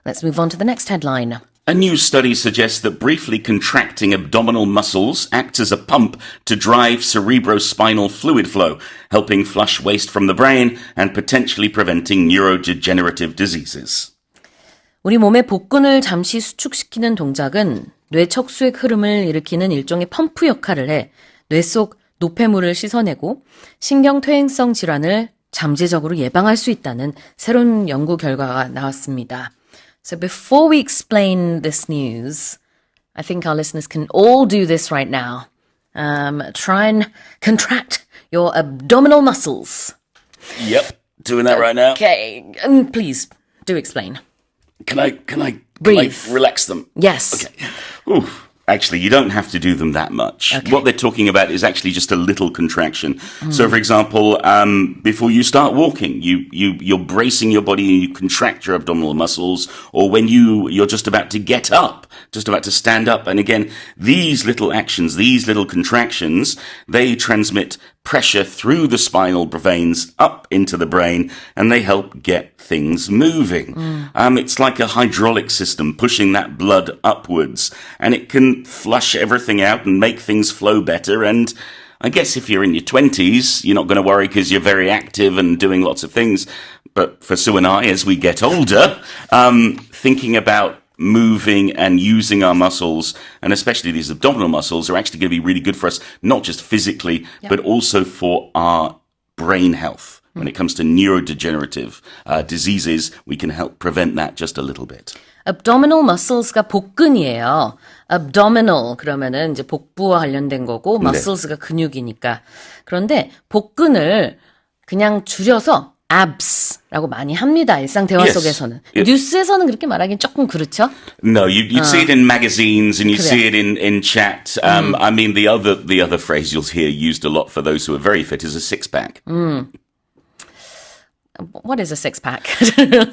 Let's move on to the next headline. A new study suggests that briefly contracting abdominal muscles acts as a pump to drive cerebrospinal fluid flow, helping flush waste from the brain and potentially preventing neurodegenerative diseases. 우리 몸의 복근을 잠시 수축시키는 동작은 뇌 척수의 흐름을 일으키는 일종의 펌프 역할을 해 뇌 속 노폐물을 씻어내고 신경 퇴행성 질환을 잠재적으로 예방할 수 있다는 새로운 연구 결과가 나왔습니다. So before we explain this news, I think our listeners can all do this right now. Try and contract your abdominal muscles. Yep, doing that right now. Okay, please do explain. Can I Breathe. relax them? Yes. Okay. Ooh. Actually, you don't have to do them that much. Okay. What they're talking about is actually just a little contraction. So, for example, before you start walking, you're bracing your body and you contract your abdominal muscles, or when you're just about to get up, just about to stand up. And again, these little actions, these little contractions, they transmit pressure through the spinal veins up into the brain, and they help get things moving. It's like a hydraulic system pushing that blood upwards, and it can flush everything out and make things flow better. And I guess if you're in your 20s, you're not going to worry because you're very active and doing lots of things. But for Sue and I, as we get older, thinking about moving and using our muscles, and especially these abdominal muscles, are actually going to be really good for us, not just physically, but also for our brain health. When it comes to neurodegenerative diseases, we can help prevent that just a little bit. abdominal muscles가 복근이에요. abdominal 그러면은 이제 복부와 관련된 거고 muscles가 근육이니까. 그런데 복근을 그냥 줄여서 abs라고 많이 합니다. 일상 대화 Yes. 속에서는. 뉴스에서는 그렇게 말하기는 조금 그렇죠. No, you'd see it in magazines and you 그래요. see it in chat. I mean, the other phrase you'll hear used a lot for those who are very fit is a six-pack. What is a six-pack?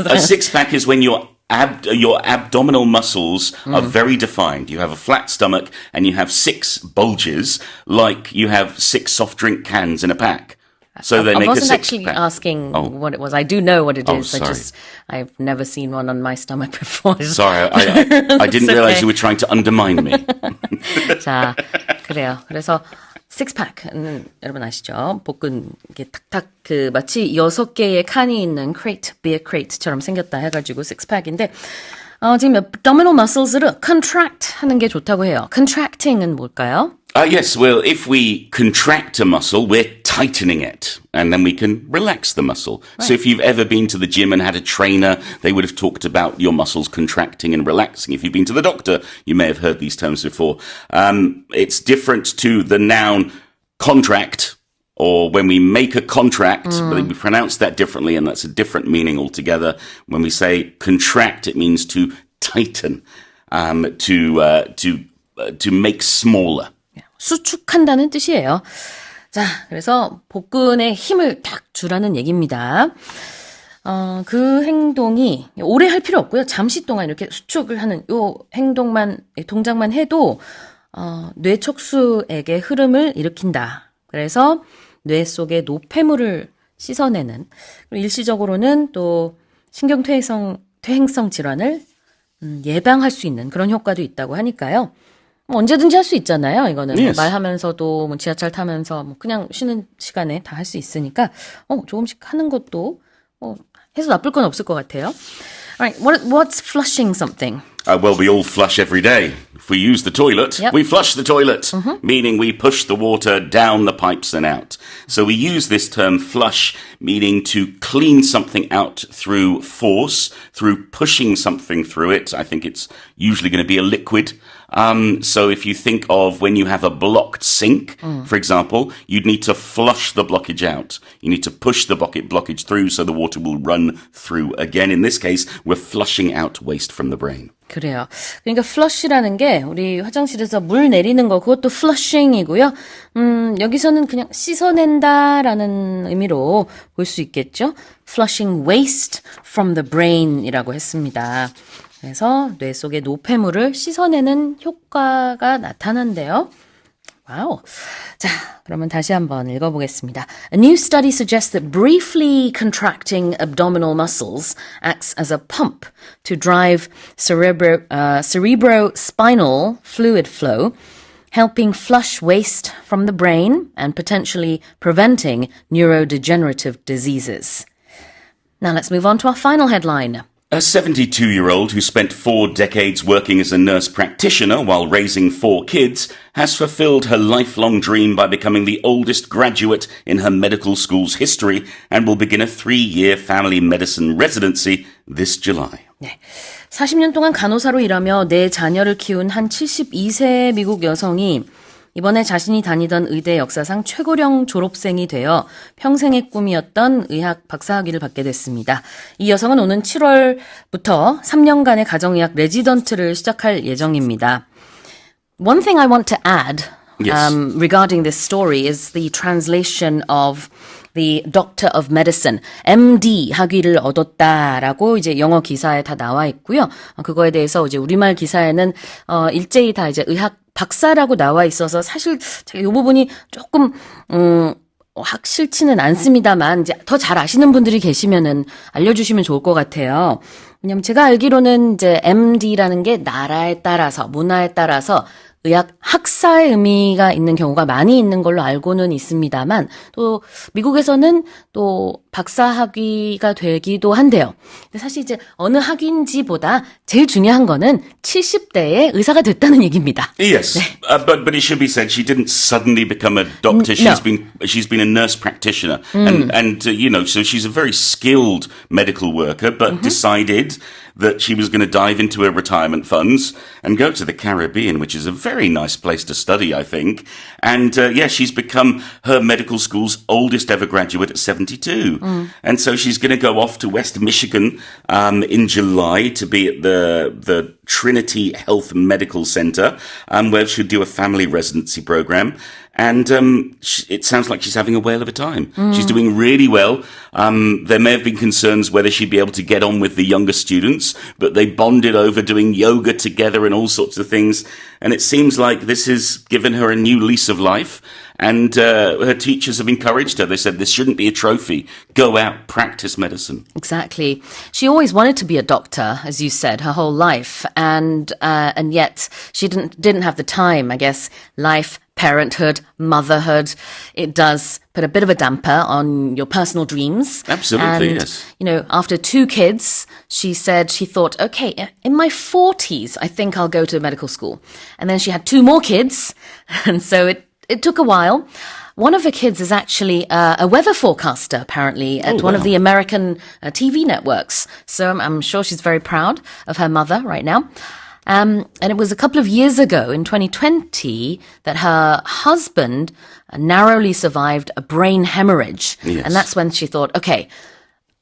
A six-pack is when your abdominal muscles are very defined. You have a flat stomach and you have 6 bulges, like you have 6 soft drink cans in a pack. So they I make a wasn't actually six-pack. asking what it was. I do know what it is. sorry. I've never seen one on my stomach before. Sorry, I didn't realize you were trying to undermine me. 자, 그래요. 그래서 식스팩은 여러분 아시죠? 복근 이게 탁탁 그 마치 6개의 칸이 있는 crate, beer crate처럼 생겼다 해가지고 식스팩인데 지금 abdominal muscles를 contract 하는 게 좋다고 해요. contracting은 뭘까요? Yes, well, if we contract a muscle, we're tightening it, and then we can relax the muscle. Right. So if you've ever been to the gym and had a trainer, they would have talked about your muscles contracting and relaxing. If you've been to the doctor, you may have heard these terms before. It's different to the noun contract, or when we make a contract, but we pronounce that differently, and that's a different meaning altogether. When we say contract, it means to tighten, to make smaller. 수축한다는 뜻이에요. 자, 그래서 복근에 힘을 탁 주라는 얘기입니다. 그 행동이 오래 할 필요 없고요. 잠시 동안 이렇게 수축을 하는 요 동작만 해도 뇌 척수액의 흐름을 일으킨다. 그래서 뇌 속의 노폐물을 씻어내는, 그리고 일시적으로는 또 퇴행성 질환을 예방할 수 있는 그런 효과도 있다고 하니까요. 언제든지 할 수 있잖아요. 이거는 Yes. 말하면서도 지하철 타면서 그냥 쉬는 시간에 다 할 수 있으니까 조금씩 하는 것도 해서 나쁠 건 없을 것 같아요. Alright, what's flushing something? Well, we all flush every day. If we use the toilet, Yep. we flush the toilet, meaning we push the water down the pipes and out. So we use this term flush, meaning to clean something out through force, through pushing something through it. I think it's usually going to be a liquid. So if you think of when you have a blocked sink, for example, you'd need to flush the blockage out. You need to push the blockage through so the water will run through. Again, in this case, we're flushing out waste from the brain. 그래요. 그러니까 flush라는 게 우리 화장실에서 물 내리는 거 그것도 flushing이고요. 여기서는 그냥 씻어낸다라는 의미로 볼 수 있겠죠. Flushing waste from the brain이라고 했습니다. 그래서 뇌 속의 노폐물을 씻어내는 효과가 나타난대요. 와우. 자, 그러면 다시 한번 읽어보겠습니다. A new study suggests that briefly contracting abdominal muscles acts as a pump to drive cerebrospinal fluid flow, helping flush waste from the brain and potentially preventing neurodegenerative diseases. Now let's move on to our final headline. A 72-year-old who spent 4 decades working as a nurse practitioner while raising 4 kids has fulfilled her lifelong dream by becoming the oldest graduate in her medical school's history and will begin a 3-year family medicine residency this July. 네. 40년 동안 간호사로 일하며 4 자녀를 키운 한 72세 미국 여성이 이번에 자신이 다니던 의대 역사상 최고령 졸업생이 되어 평생의 꿈이었던 의학 박사학위를 받게 됐습니다. 이 여성은 오는 7월부터 3년간의 가정의학 레지던트를 시작할 예정입니다. One thing I want to add Yes. regarding this story is the translation of the Doctor of Medicine, MD 학위를 얻었다라고 이제 영어 기사에 다 나와 있고요. 그거에 대해서 이제 우리말 기사에는 일제히 다 이제 의학 박사라고 나와 있어서 사실 제가 이 부분이 조금 확실치는 않습니다만 이제 더 잘 아시는 분들이 계시면은 알려주시면 좋을 것 같아요. 왜냐면 제가 알기로는 이제 MD라는 게 나라에 따라서 문화에 따라서 의학 학사의 의미가 있는 경우가 많이 있는 걸로 알고는 있습니다만 또 미국에서는 또 박사 학위가 되기도 한대요. 근데 사실 이제 어느 학위인지보다 제일 중요한 거는 70대에 의사가 됐다는 얘기입니다. Yes, but it should be said she didn't suddenly become a doctor. No. She's been a nurse practitioner, and you know, so she's a very skilled medical worker, but decided that she was going to dive into her retirement funds and go to the Caribbean, which is a very nice place to study, I think. And yeah, she's become her medical school's oldest ever graduate at 72. And so she's going to go off to West Michigan in July to be at the Trinity Health Medical Center, where she'll do a family residency program. And it sounds like she's having a whale of a time. She's doing really well. There may have been concerns whether she'd be able to get on with the younger students, but they bonded over doing yoga together and all sorts of things. And it seems like this has given her a new lease of life. And her teachers have encouraged her. They said, this shouldn't be a trophy. Go out, practice medicine. Exactly. She always wanted to be a doctor, as you said, her whole life. And yet she didn't have the time, I guess. Life, parenthood, motherhood, it does put a bit of a damper on your personal dreams. Absolutely, and, yes. You know, after 2 kids, she said she thought, okay, in my 40s, I think I'll go to medical school. And then she had 2 more kids. And so it took a while. One of her kids is actually a weather forecaster, apparently, at one of the American TV networks. So I'm sure she's very proud of her mother right now. And it was a couple of years ago, in 2020, that her husband narrowly survived a brain hemorrhage. Yes. And that's when she thought, okay,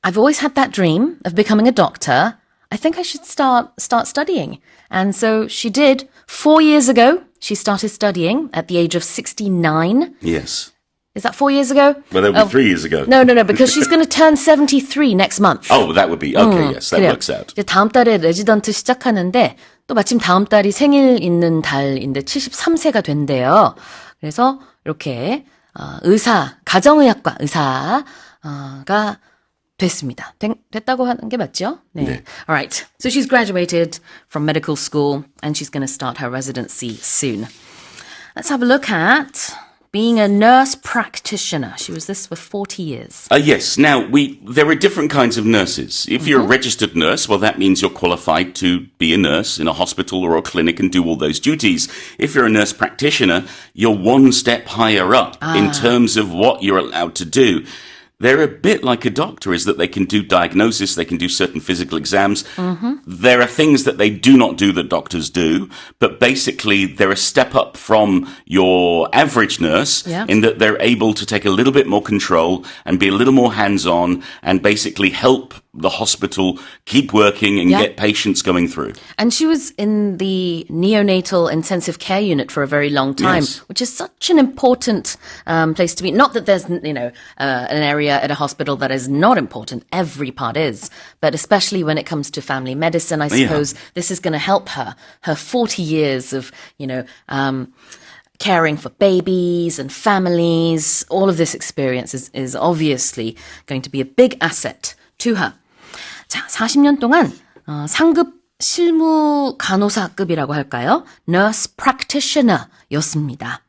I've always had that dream of becoming a doctor. I think I should start studying. And so she did. 4 years ago, she started studying at the age of 69. Yes. Is that 4 years ago? Well, that would be 3 years ago. No, because she's going to turn 73 next month. Oh, that would be, okay, yes, that 그래요. works out. 이제 다음 달에 레지던트 시작하는데 또 마침 다음 달이 생일 있는 달인데 73세가 된대요. 그래서 이렇게 의사, 가정의학과 의사가 됐습니다. 됐다고 하는 게 맞죠? 네. 네. All right. So she's graduated from medical school and she's going to start her residency soon. Let's have a look at being a nurse practitioner. She was this for 40 years. Yes. Now, there are different kinds of nurses. If you're a registered nurse, well, that means you're qualified to be a nurse in a hospital or a clinic and do all those duties. If you're a nurse practitioner, you're one step higher up in terms of what you're allowed to do. They're a bit like a doctor, is that they can do diagnosis, they can do certain physical exams. There are things that they do not do that doctors do, but basically they're a step up from your average nurse in that they're able to take a little bit more control and be a little more hands-on and basically help the hospital keep working and get patients going through. And she was in the neonatal intensive care unit for a very long time, Yes. which is such an important place to be. Not that there's, an area at a hospital that is not important. Every part is. But especially when it comes to family medicine, I suppose this is going to help her. Her 40 years of, caring for babies and families, all of this experience is obviously going to be a big asset to her. 자, 40년 동안 상급 실무 간호사급이라고 할까요? Nurse practitioner였습니다.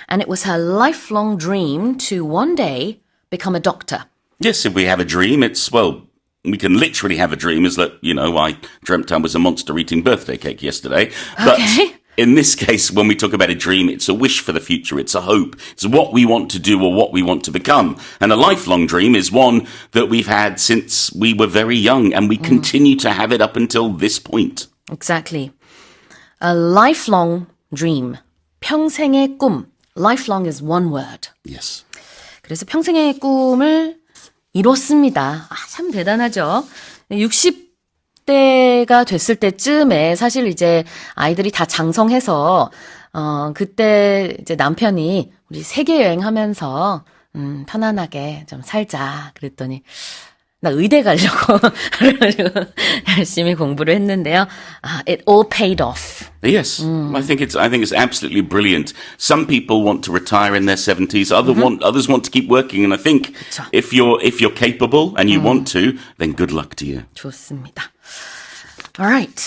And it was her lifelong dream to one day become a doctor. Yes, if we have a dream, we can literally have a dream is that, I dreamt I was a monster eating birthday cake yesterday. But in this case, when we talk about a dream, it's a wish for the future. It's a hope. It's what we want to do or what we want to become. And a lifelong dream is one that we've had since we were very young, and we continue to have it up until this point. Exactly. A lifelong dream. 평생의 꿈. Lifelong is one word. Yes. 그래서 평생의 꿈을 이뤘습니다. 참 대단하죠. 60대가 됐을 때쯤에 사실 이제 아이들이 다 장성해서 그때 이제 남편이 우리 세계 여행하면서 편안하게 좀 살자 그랬더니 나 의대 가려고 그래가지고 열심히 공부를 했는데요. It all paid off. Yes, I think it's absolutely brilliant. Some people want to retire in their 70s. Others want to keep working. And I think 그쵸. if you're capable and you want to, then good luck to you. 좋습니다. All right.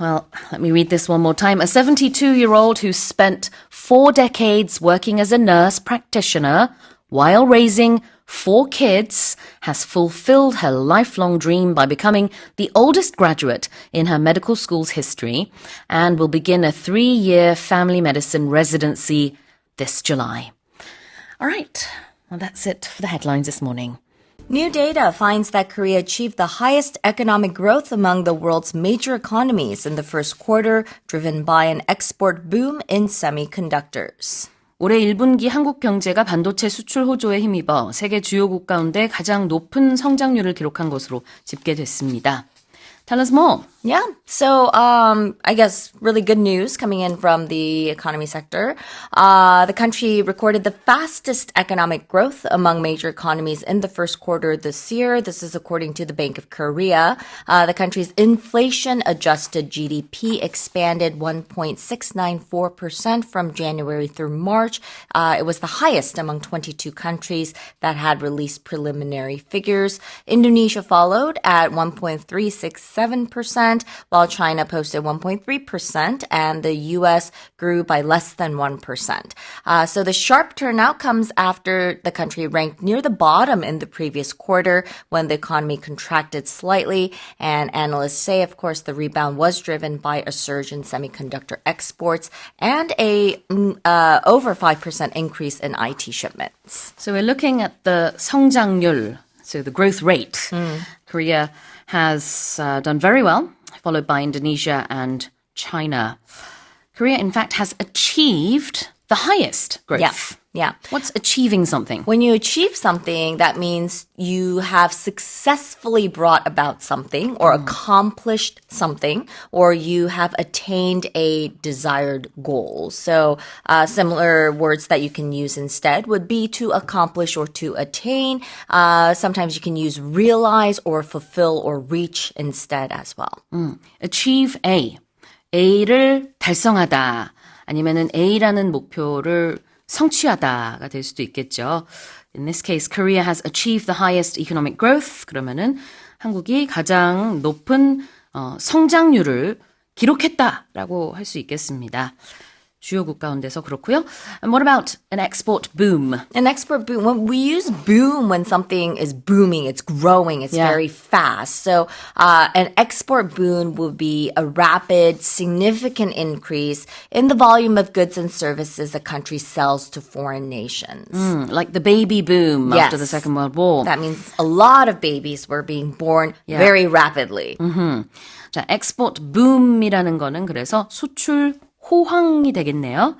Well, let me read this one more time. A 72-year-old who spent 4 decades working as a nurse practitioner while raising 4 kids has fulfilled her lifelong dream by becoming the oldest graduate in her medical school's history and will begin a 3-year family medicine residency this July. All right. Well, that's it for the headlines this morning. New data finds that Korea achieved the highest economic growth among the world's major economies in the first quarter, driven by an export boom in semiconductors. 올해 1분기 한국 경제가 반도체 수출 호조에 힘입어 세계 주요국 가운데 가장 높은 성장률을 기록한 것으로 집계됐습니다. Tell us more. Yeah. So, I guess really good news coming in from the economy sector. The country recorded the fastest economic growth among major economies in the first quarter this year. This is according to the Bank of Korea. The country's inflation-adjusted GDP expanded 1.694% from January through March. It was the highest among 22 countries that had released preliminary figures. Indonesia followed at 1.367%, while China posted 1.3%, and the U.S. grew by less than 1%. So the sharp turnout comes after the country ranked near the bottom in the previous quarter when the economy contracted slightly. And analysts say, of course, the rebound was driven by a surge in semiconductor exports and a over 5% increase in IT shipments. So we're looking at the 성장률, so the growth rate. Korea has done very well, followed by Indonesia and China. Korea, in fact, has achieved the highest growth. Yeah. What's achieving something? When you achieve something, that means you have successfully brought about something or accomplished something, or you have attained a desired goal. So similar words that you can use instead would be to accomplish or to attain. Sometimes you can use realize or fulfill or reach instead as well. Achieve A. A를 달성하다. 아니면은 A라는 목표를 성취하다가 될 수도 있겠죠. In this case, Korea has achieved the highest economic growth. 그러면은 한국이 가장 높은 성장률을 기록했다라고 할 수 있겠습니다. 주요국 가운데서 그렇고요. And what about an export boom? An export boom, when we use boom when something is booming, it's growing, it's very fast. So an export boom would be a rapid, significant increase in the volume of goods and services a country sells to foreign nations. Like the baby boom after the Second World War. That means a lot of babies were being born very rapidly. 자, export boom이라는 거는 그래서 수출 호황이 되겠네요.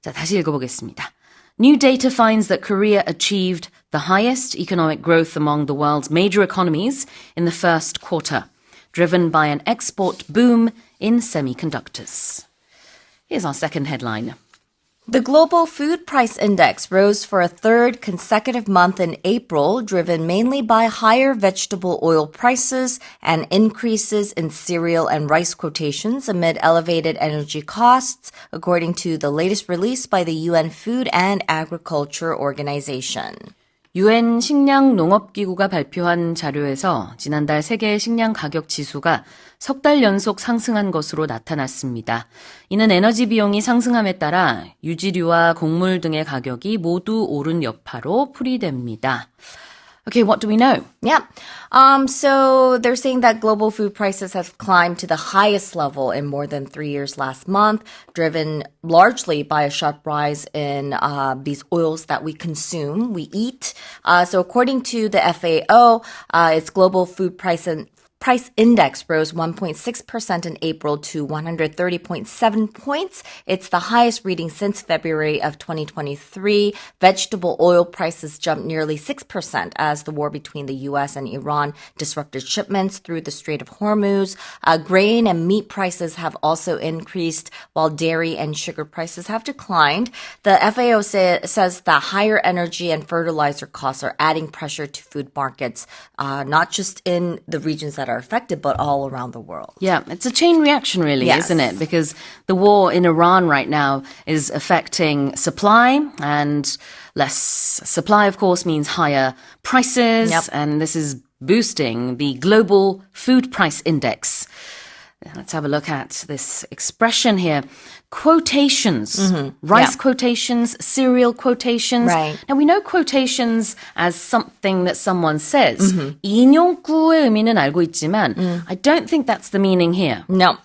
자, 다시 읽어보겠습니다. New data finds that Korea achieved the highest economic growth among the world's major economies in the first quarter, driven by an export boom in semiconductors. Here's our second headline. The global food price index rose for a third consecutive month in April, driven mainly by higher vegetable oil prices and increases in cereal and rice quotations amid elevated energy costs, according to the latest release by the UN Food and Agriculture Organization. UN 식량농업기구가 발표한 자료에서 지난달 세계 식량 가격 지수가 석 달 연속 상승한 것으로 나타났습니다. 이는 에너지 비용이 상승함에 따라 유지류와 곡물 등의 가격이 모두 오른 여파로 풀이됩니다. Okay, what do we know? Yeah. So they're saying that global food prices have climbed to the highest level in more than 3 years last month, driven largely by a sharp rise in these oils that we consume, we eat. So according to the FAO, its global food price index rose 1.6% in April to 130.7 points. It's the highest reading since February of 2023. Vegetable oil prices jumped nearly 6% as the war between the U.S. and Iran disrupted shipments through the Strait of Hormuz. Grain and meat prices have also increased, while dairy and sugar prices have declined. The FAO says that higher energy and fertilizer costs are adding pressure to food markets, not just in the regions that are affected, but all around the world. Yeah, it's a chain reaction, really, Yes. isn't it? Because the war in Iran right now is affecting supply, and less supply, of course, means higher prices, Yep. and this is boosting the global food price index. Let's have a look at this expression here. Quotations, rice Yeah. quotations, cereal quotations. Right. Now we know quotations as something that someone says. 인용구의 의미는 알고 있지만 I don't think that's the meaning here. No.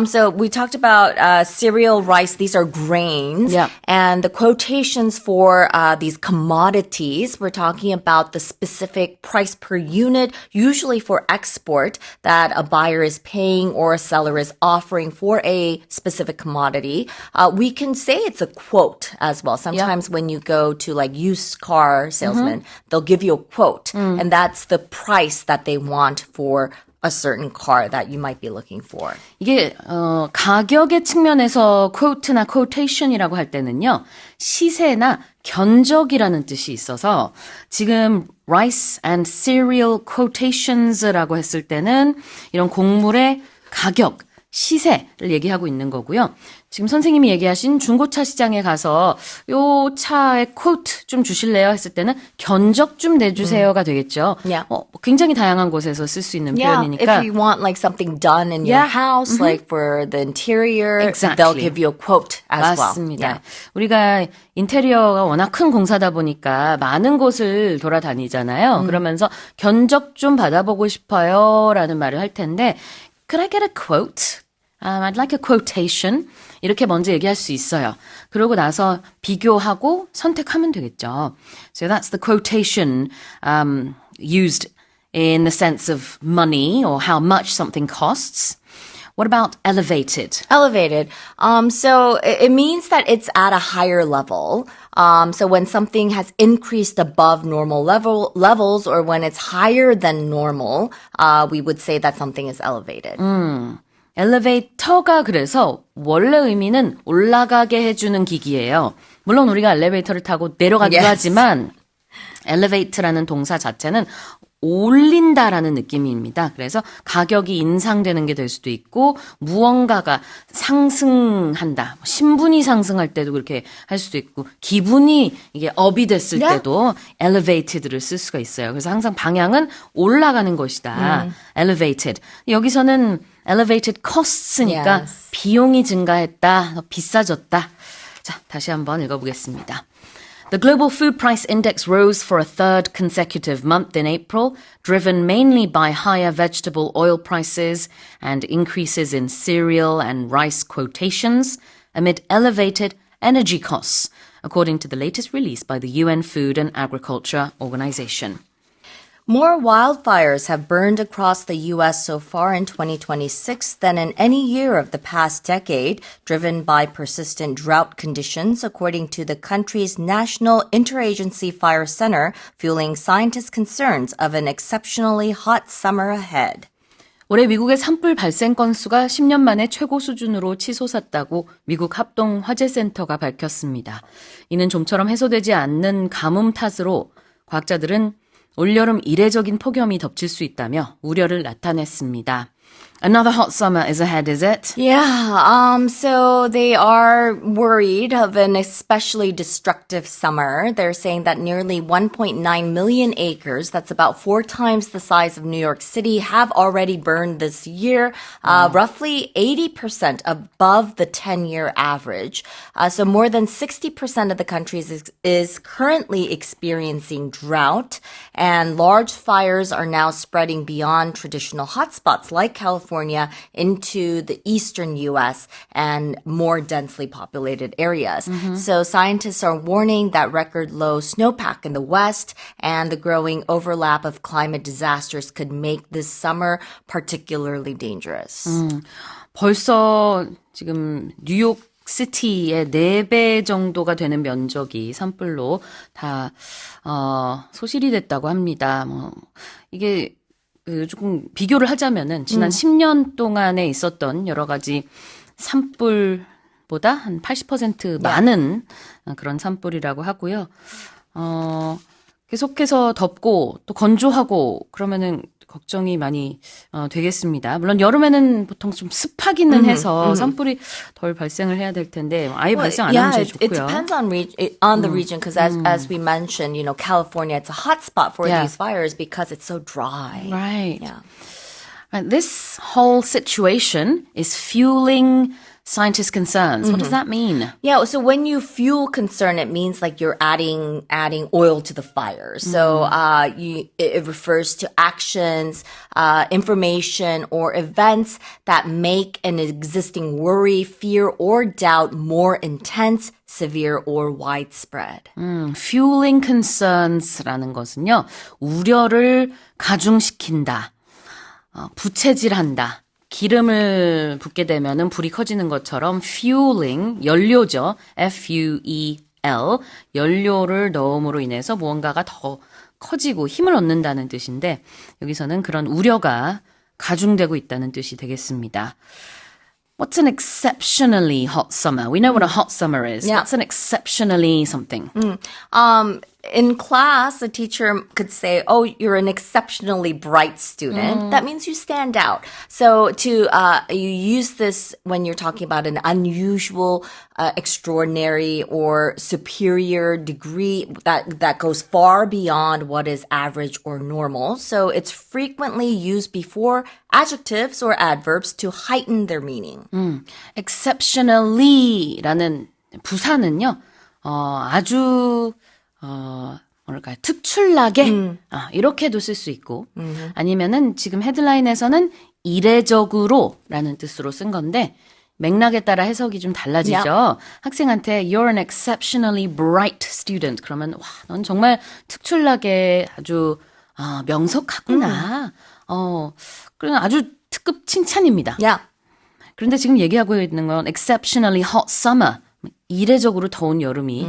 So we talked about cereal, rice. These are grains. Yeah. And the quotations for these commodities, we're talking about the specific price per unit, usually for export, that a buyer is paying or a seller is offering for a specific commodity. We can say it's a quote as well. Sometimes when you go to like used car salesman, they'll give you a quote. And that's the price that they want for a certain car that you might be looking for. 이게 가격의 측면에서 quote나 quotation이라고 할 때는요. 시세나 견적이라는 뜻이 있어서 지금 rice and cereal quotations라고 했을 때는 이런 곡물의 가격, 시세를 얘기하고 있는 거고요. 지금 선생님이 얘기하신 중고차 시장에 가서 요 차의 quote 좀 주실래요? 했을 때는 견적 좀 내주세요가 되겠죠. Yeah. 굉장히 다양한 곳에서 쓸 수 있는 Yeah, 표현이니까. if you want like something done in your Yeah. house, like for the interior, Exactly. they'll give you a quote as 맞습니다. well. 우리가 인테리어가 워낙 큰 공사다 보니까 많은 곳을 돌아다니잖아요. 그러면서 견적 좀 받아보고 싶어요 라는 말을 할 텐데 Could I get a quote? I'd like a quotation. 이렇게 먼저 얘기할 수 있어요. 그러고 나서 비교하고 선택하면 되겠죠. So that's the quotation used in the sense of money or how much something costs. What about elevated? Elevated. So it means that it's at a higher level. So when something has increased above normal levels or when it's higher than normal, we would say that something is elevated. 엘리베이터가 그래서 원래 의미는 올라가게 해주는 기기예요. 물론 우리가 엘리베이터를 타고 내려가기도 Yes. 하지만 elevate라는 동사 자체는 올린다라는 느낌입니다. 그래서 가격이 인상되는 게 될 수도 있고 무언가가 상승한다. 신분이 상승할 때도 그렇게 할 수도 있고 기분이 이게 업이 됐을 Yeah. 때도 elevated를 쓸 수가 있어요. 그래서 항상 방향은 올라가는 것이다. elevated. 여기서는 elevated costs니까 Yes. 비용이 증가했다. 더 비싸졌다. 자, 다시 한번 읽어보겠습니다. The global food price index rose for a third consecutive month in April, driven mainly by higher vegetable oil prices and increases in cereal and rice quotations amid elevated energy costs, according to the latest release by the UN Food and Agriculture Organization. More wildfires have burned across the U.S. so far in 2026 than in any year of the past decade, driven by persistent drought conditions, according to the country's National Interagency Fire Center, fueling scientists' concerns of an exceptionally hot summer ahead. 올해 미국의 산불 발생 건수가 10년 만에 최고 수준으로 치솟았다고 미국 합동화재센터가 밝혔습니다. 이는 좀처럼 해소되지 않는 가뭄 탓으로 과학자들은 올여름 이례적인 폭염이 덮칠 수 있다며 우려를 나타냈습니다. Another hot summer is ahead, is it? Yeah, so they are worried of an especially destructive summer. They're saying that nearly 1.9 million acres, that's about 4 times the size of New York City, have already burned this year, roughly 80% above the 10-year average. So more than 60% of the country is currently experiencing drought, and large fires are now spreading beyond traditional hotspots like like California into the eastern U.S. and more densely populated areas. So scientists are warning that record low snowpack in the west and the growing overlap of climate disasters could make this summer particularly dangerous. 벌써 지금 뉴욕 시티의 4배 정도가 되는 면적이 산불로 다 소실이 됐다고 합니다. 이게 조금 비교를 하자면은 지난 10년 동안에 있었던 여러 가지 산불보다 한 80% 많은 그런 산불이라고 하고요. 계속해서 덥고 또 건조하고 그러면은 걱정이 많이 되겠습니다. 물론 여름에는 보통 좀 습하기는 해서 산불이 덜 발생을 해야 될 텐데 아예 발생 안 하면 제일 좋고요. It depends on the region because as we mentioned, California it's a hot spot for these fires because it's so dry. Right. Yeah. And this whole situation is fueling scientists' concerns. What does that mean? Yeah, so when you fuel concern, it means like you're adding oil to the fire. So it refers to actions, information, or events that make an existing worry, fear, or doubt more intense, severe, or widespread. Fueling concerns라는 것은요, 우려를 가중시킨다, 부채질한다. 기름을 붓게 되면은 불이 커지는 것처럼 fueling, 연료죠. F-U-E-L, 연료를 넣음으로 인해서 무언가가 더 커지고 힘을 얻는다는 뜻인데 여기서는 그런 우려가 가중되고 있다는 뜻이 되겠습니다. What's an exceptionally hot summer? We know what a hot summer is. Yeah. What's an exceptionally something? In class, a teacher could say, "Oh, you're an exceptionally bright student." That means you stand out. So you use this when you're talking about an unusual, extraordinary, or superior degree that goes far beyond what is average or normal. So it's frequently used before adjectives or adverbs to heighten their meaning. exceptionally라는 부사는요, 아주 뭐랄까요, 특출나게 이렇게도 쓸 수 있고 아니면은 지금 헤드라인에서는 이례적으로라는 뜻으로 쓴 건데 맥락에 따라 해석이 좀 달라지죠. 학생한테 you're an exceptionally bright student 그러면 와, 넌 정말 특출나게 아주 명석하구나. 그런 아주 특급 칭찬입니다. Yeah. 그런데 지금 얘기하고 있는 건 exceptionally hot summer. 이례적으로 더운 여름이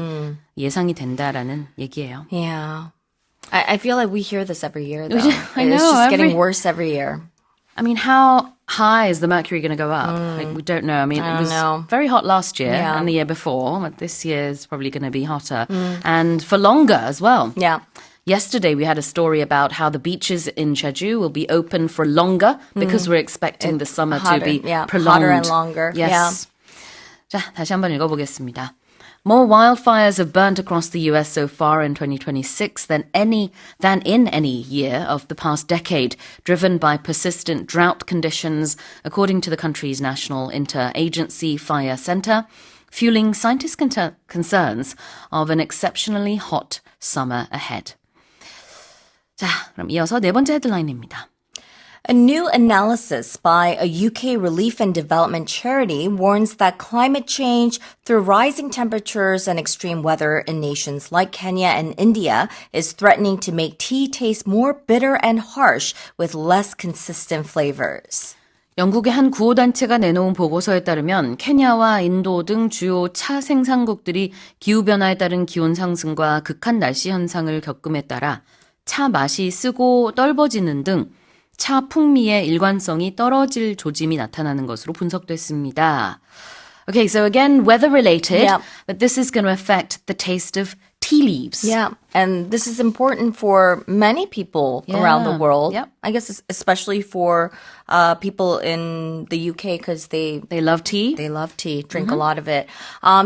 예상이 된다라는 얘기예요. Yeah. I feel like we hear this every year, though. I know, It's just getting every- worse every year. I mean, how high is the mercury going to go up? Like, we don't know. I mean, I it was don't know. very hot last year Yeah. and the year before, but this year is probably going to be hotter and for longer as well. Yeah. Yesterday, we had a story about how the beaches in Jeju will be open for longer because we're expecting the summer to Hotter, be yeah, prolonged. hotter and longer. Yes. Yeah. 자, 다시 한번 읽어보겠습니다. More wildfires have burnt across the US so far in 2026 than in any year of the past decade, driven by persistent drought conditions, according to the country's National Interagency Fire Center, fueling scientists' concerns of an exceptionally hot summer ahead. 자, 그럼 이어서 네 번째 헤드라인입니다. A new analysis by a UK relief and development charity warns that climate change through rising temperatures and extreme weather in nations like Kenya and India is threatening to make tea taste more bitter and harsh with less consistent flavors. 영국의 한 구호단체가 내놓은 보고서에 따르면 케냐와 인도 등 주요 차 생산국들이 기후변화에 따른 기온 상승과 극한 날씨 현상을 겪음에 따라 차 맛이 쓰고 떫어지는 등 차 풍미의 일관성이 떨어질 조짐이 나타나는 것으로 분석됐습니다. Okay, so again, weather related, Yeah. but this is going to affect the taste of tea leaves. Yeah, and this is important for many people around the world. Yep. I guess especially for people in the UK because They love tea. They love tea, drink a lot of it.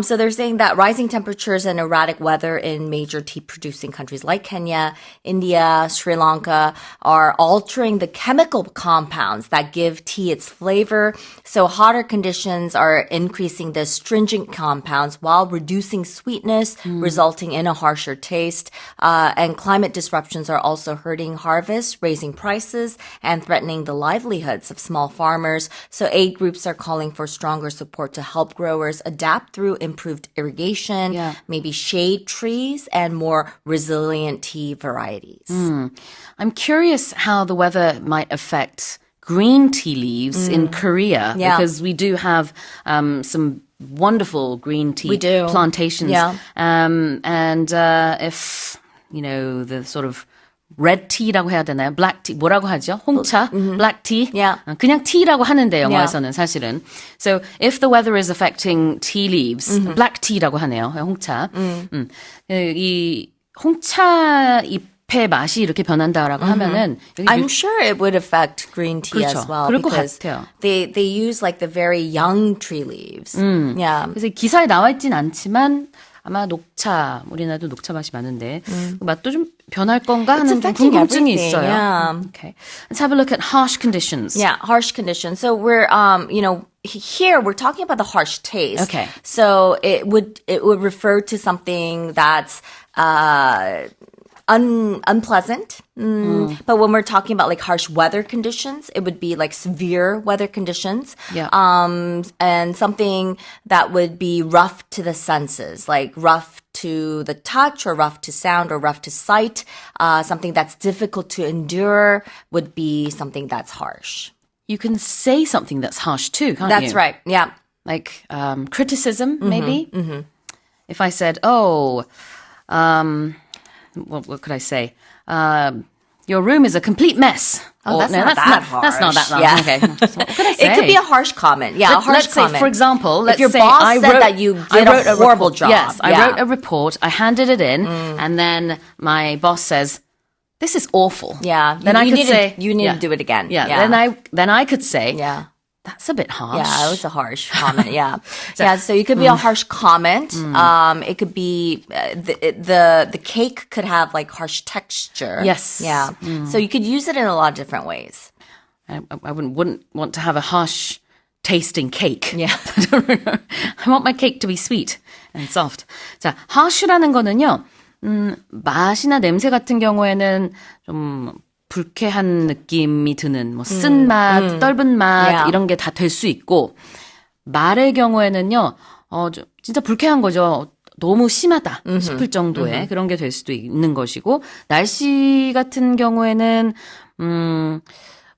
So they're saying that rising temperatures and erratic weather in major tea-producing countries like Kenya, India, Sri Lanka are altering the chemical compounds that give tea its flavor. So hotter conditions are increasing the astringent compounds while reducing sweetness, resulting in a harsher taste. And climate disruptions are also hurting harvests, raising prices, and threatening the livelihoods of small farmers. So aid groups are calling for stronger support to help growers adapt through improved irrigation, maybe shade trees, and more resilient tea varieties. I'm curious how the weather might affect green tea leaves in Korea because we do have some wonderful green tea plantations. And if, the sort of red tea라고 해야 되나요? black tea, 뭐라고 하죠? 홍차, black tea. 그냥 tea라고 하는데 영어에서는 사실은. So if the weather is affecting tea leaves, black tea라고 하네요. 홍차. 이 홍차 잎의 맛이 이렇게 변한다라고 하면은 I'm sure it would affect green tea 그렇죠. as well 그럴 것 because 같아요. they use like the very young tree leaves. Yeah. 그래서 기사에 나와 있진 않지만 아마 녹차, 우리나라도 녹차 맛이 많은데 그 맛도 좀 변할 건가 하는 좀 궁금증이 있어요. Yeah. Okay. Let's have a look at harsh conditions. Yeah, harsh conditions. So we're, here we're talking about the harsh taste. Okay. So it would refer to something that's unpleasant. But when we're talking about like harsh weather conditions, it would be like severe weather conditions. Yeah. And something that would be rough to the senses, like rough to the touch or rough to sound or rough to sight. Something that's difficult to endure would be something that's harsh. You can say something that's harsh too, can't you? That's right. Yeah. Like criticism, maybe. If I said, what could I say? Your room is a complete mess. That's not that harsh. That's not that long. Yeah. Okay. What could I say? It could be a harsh comment. Yeah, a harsh let's comment. say, for example, let's if your say boss I said wrote, that you I did wrote a horrible job. Yes, I wrote a report. I handed it in, and then my boss says, "This is awful." Yeah. Then I could say, you need to do it again. Yeah. Then I could say, Yeah. That's a bit harsh. Yeah, it was a harsh comment. Yeah, So it could be a harsh comment. It could be the cake could have like harsh texture. Yes. Yeah. So you could use it in a lot of different ways. I wouldn't want to have a harsh tasting cake. Yeah. I want my cake to be sweet and soft. 자, harsh라는 거는요. 맛이나 냄새 같은 경우에는 좀 불쾌한 느낌이 드는 뭐 쓴맛, 떫은 맛 이런 게 다 될 수 있고 말의 경우에는요. 진짜 불쾌한 거죠. 너무 심하다 싶을 정도의 그런 게 될 수도 있는 것이고 날씨 같은 경우에는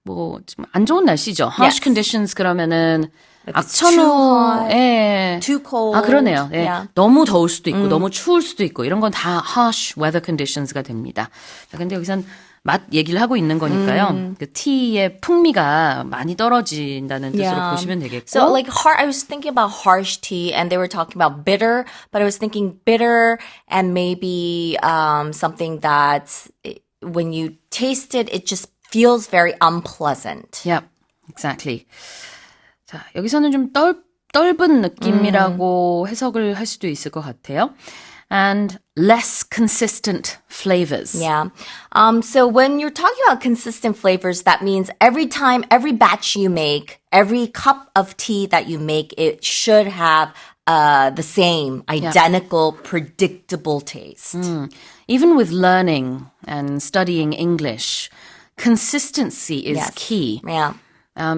뭐 좀 안 좋은 날씨죠. Harsh conditions 그러면은 악천후에 too cold. 그러네요. 예. Yeah. 너무 더울 수도 있고 너무 추울 수도 있고 이런 건 다 harsh weather conditions가 됩니다. 자, 근데 여기선 맛 얘기를 하고 있는 거니까요. 그 티의 풍미가 많이 떨어진다는 뜻으로 보시면 되겠고. So like I was thinking about harsh tea and they were talking about bitter, but I was thinking bitter and maybe something that's when you taste it, it just feels very unpleasant. Yep, exactly. 자, 여기서는 좀 떫은 느낌이라고 해석을 할 수도 있을 것 같아요. And less consistent flavors. Yeah. So when you're talking about consistent flavors, that means every time, every batch you make, every cup of tea that you make, it should have the same, identical, predictable taste. Even with learning and studying English, consistency is key. Yeah.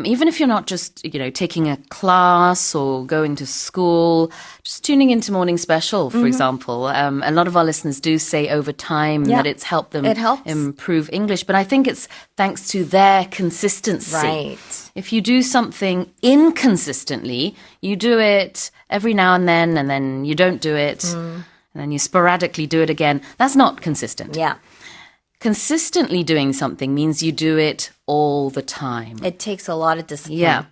Even if you're not just, taking a class or going to school, just tuning into Morning Special, for example. A lot of our listeners do say over time that it's helped them improve English. But I think it's thanks to their consistency. Right. If you do something inconsistently, you do it every now and then you don't do it, and then you sporadically do it again. That's not consistent. Yeah. Consistently doing something means you do it all the time. It takes a lot of discipline. Yeah.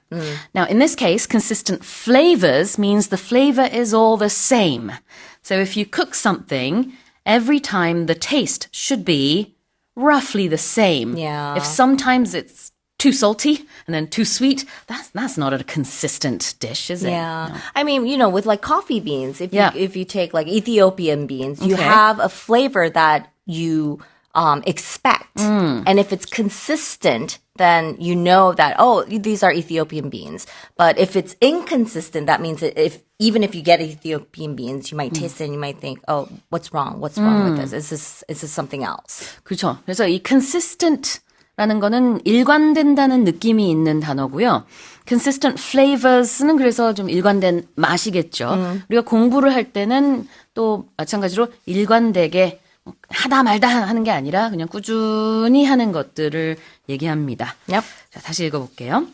Now, in this case, consistent flavors means the flavor is all the same. So if you cook something, every time the taste should be roughly the same. Yeah. If sometimes it's too salty and then too sweet, that's not a consistent dish, is it? Yeah. No. I mean, with like coffee beans, if you take like Ethiopian beans, you Okay. have a flavor that you expect. And if it's consistent, then you know that, these are Ethiopian beans. But if it's inconsistent, that means if even if you get Ethiopian beans, you might taste it and you might think, oh, what's wrong? What's wrong with this? Is this something else? 그렇죠. 그래서 이 consistent라는 거는 일관된다는 느낌이 있는 단어고요. consistent flavors는 그래서 좀 일관된 맛이겠죠. 우리가 공부를 할 때는 또 마찬가지로 일관되게 하다 말다 하는 게 아니라 그냥 꾸준히 하는 것들을 얘기합니다. Yep. 자, 다시 읽어볼게요.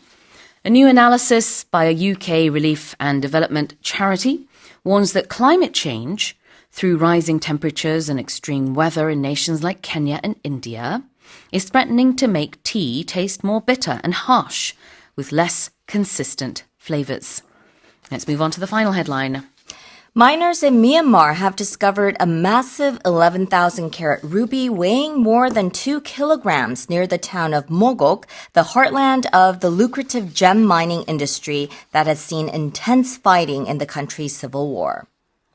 A new analysis by a UK relief and development charity warns that climate change, through rising temperatures and extreme weather in nations like Kenya and India, is threatening to make tea taste more bitter and harsh, with less consistent flavors. Let's move on to the final headline. Miners in Myanmar have discovered a massive 11,000-carat ruby weighing more than 2 kilograms near the town of Mogok, the heartland of the lucrative gem mining industry that has seen intense fighting in the country's civil war.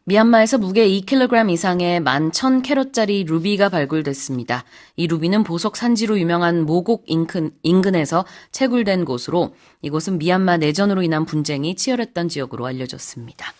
미얀마에서 무게 2kg 이상의 11,000캐럿짜리 루비가 발굴됐습니다. 이 루비는 보석 산지로 유명한 모곡 인근에서 채굴된 곳으로 이곳은 미얀마 내전으로 인한 분쟁이 치열했던 지역으로 알려졌습니다.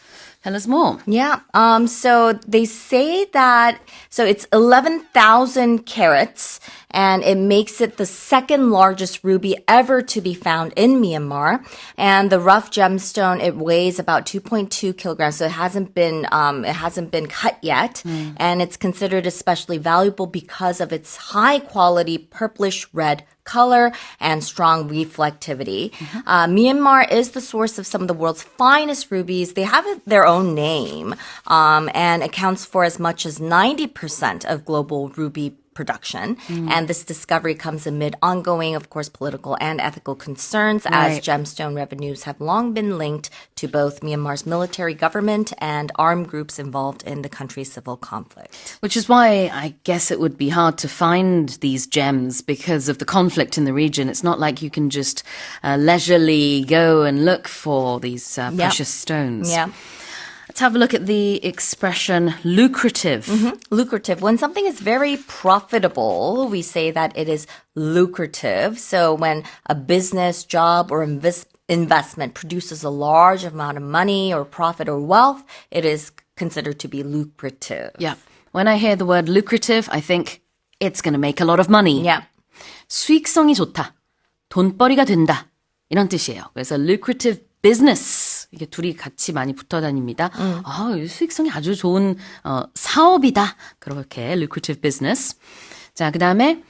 Tell us more. Yeah. So they say that, so it's 11,000 carats and it makes it the second largest ruby ever to be found in Myanmar. And the rough gemstone, it weighs about 2.2 kilograms. So it hasn't been cut yet. And it's considered especially valuable because of its high quality purplish red color and strong reflectivity. Myanmar is the source of some of the world's finest rubies. They have their own name and accounts for as much as 90% of global ruby production. And this discovery comes amid ongoing, of course, political and ethical concerns as gemstone revenues have long been linked to both Myanmar's military government and armed groups involved in the country's civil conflict. Which is why I guess it would be hard to find these gems because of the conflict in the region. It's not like you can just leisurely go and look for these precious stones. Yeah. Let's have a look at the expression lucrative. Lucrative. When something is very profitable, we say that it is lucrative. So when a business, job, or investment produces a large amount of money or profit or wealth, it is considered to be lucrative. Yeah. When I hear the word lucrative, I think it's going to make a lot of money. Yeah. 수익성이 좋다. 돈벌이가 된다. 이런 뜻이에요. 그래서 lucrative business. 이게 둘이 같이 많이 붙어 다닙니다. 수익성이 아주 좋은 사업이다. 그렇게 lucrative business. 자, 그다음에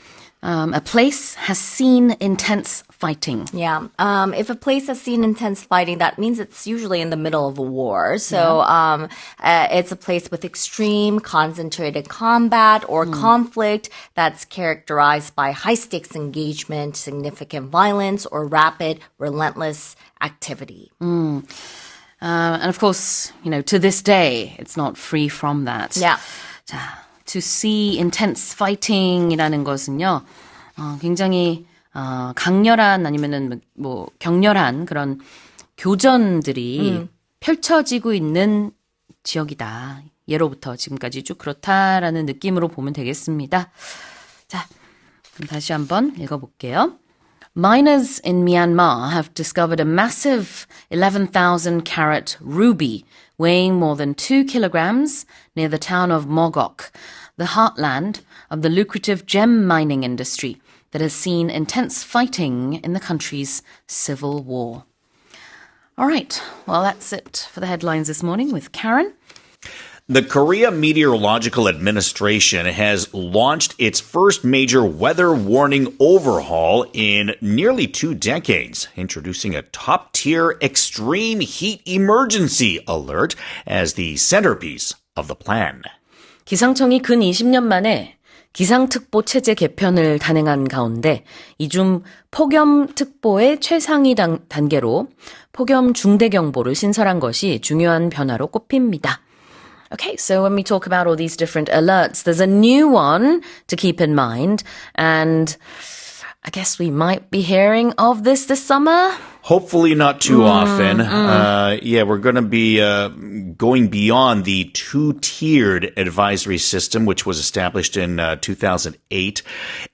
a place has seen intense fighting. Yeah. If a place has seen intense fighting, that means it's usually in the middle of a war. So it's a place with extreme concentrated combat or conflict that's characterized by high-stakes engagement, significant violence, or rapid, relentless activity. And of course, to this day, it's not free from that. Yeah. 자, to see intense fighting이라는 것은요, 굉장히 강렬한 아니면은 뭐 격렬한 그런 교전들이 펼쳐지고 있는 지역이다. 예로부터 지금까지 쭉 그렇다라는 느낌으로 보면 되겠습니다. 자, 그럼 다시 한번 읽어볼게요. Miners in Myanmar have discovered a massive 11,000 carat ruby weighing more than 2 kilograms near the town of Mogok, the heartland of the lucrative gem mining industry that has seen intense fighting in the country's civil war. All right, well, that's it for the headlines this morning with Karen. The Korea Meteorological Administration has launched its first major weather warning overhaul in nearly 2 decades, introducing a top-tier extreme heat emergency alert as the centerpiece of the plan. 기상청이 근 20년 만에 기상특보 체제 개편을 단행한 가운데 이중 폭염특보의 최상위 단계로 폭염 중대경보를 신설한 것이 중요한 변화로 꼽힙니다. Okay, so when we talk about all these different alerts, there's a new one to keep in mind, and I guess we might be hearing of this summer. Hopefully not too often. We're going to be going beyond the two-tiered advisory system, which was established in 2008.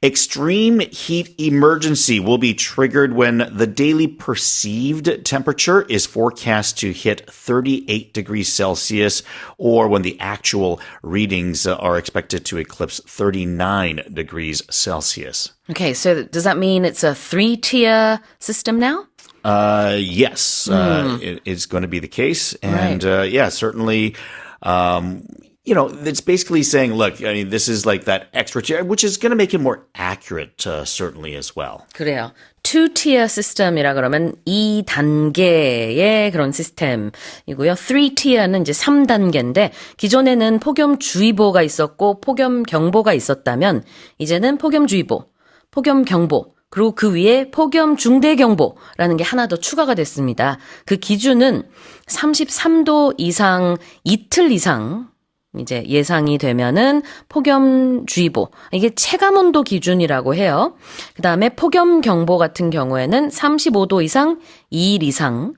Extreme heat emergency will be triggered when the daily perceived temperature is forecast to hit 38 degrees Celsius, or when the actual readings are expected to eclipse 39 degrees Celsius. Okay, so does that mean it's a 3-tier system now? Yes, it's going to be the case. And, certainly, it's basically saying, look, I mean, this is like that extra tier, which is going to make it more accurate, certainly as well. 그래요. 2-tier system이라 그러면 2단계의 그런 시스템이고요. 3tier는 이제 3단계인데 기존에는 폭염주의보가 있었고 폭염경보가 있었다면 이제는 폭염주의보, 폭염경보, 그리고 그 위에 폭염중대경보라는 게 하나 더 추가가 됐습니다. 그 기준은 33도 이상 이틀 이상 이제 예상이 되면은 폭염주의보, 이게 체감온도 기준이라고 해요. 그 다음에 폭염경보 같은 경우에는 35도 이상 2일 이상,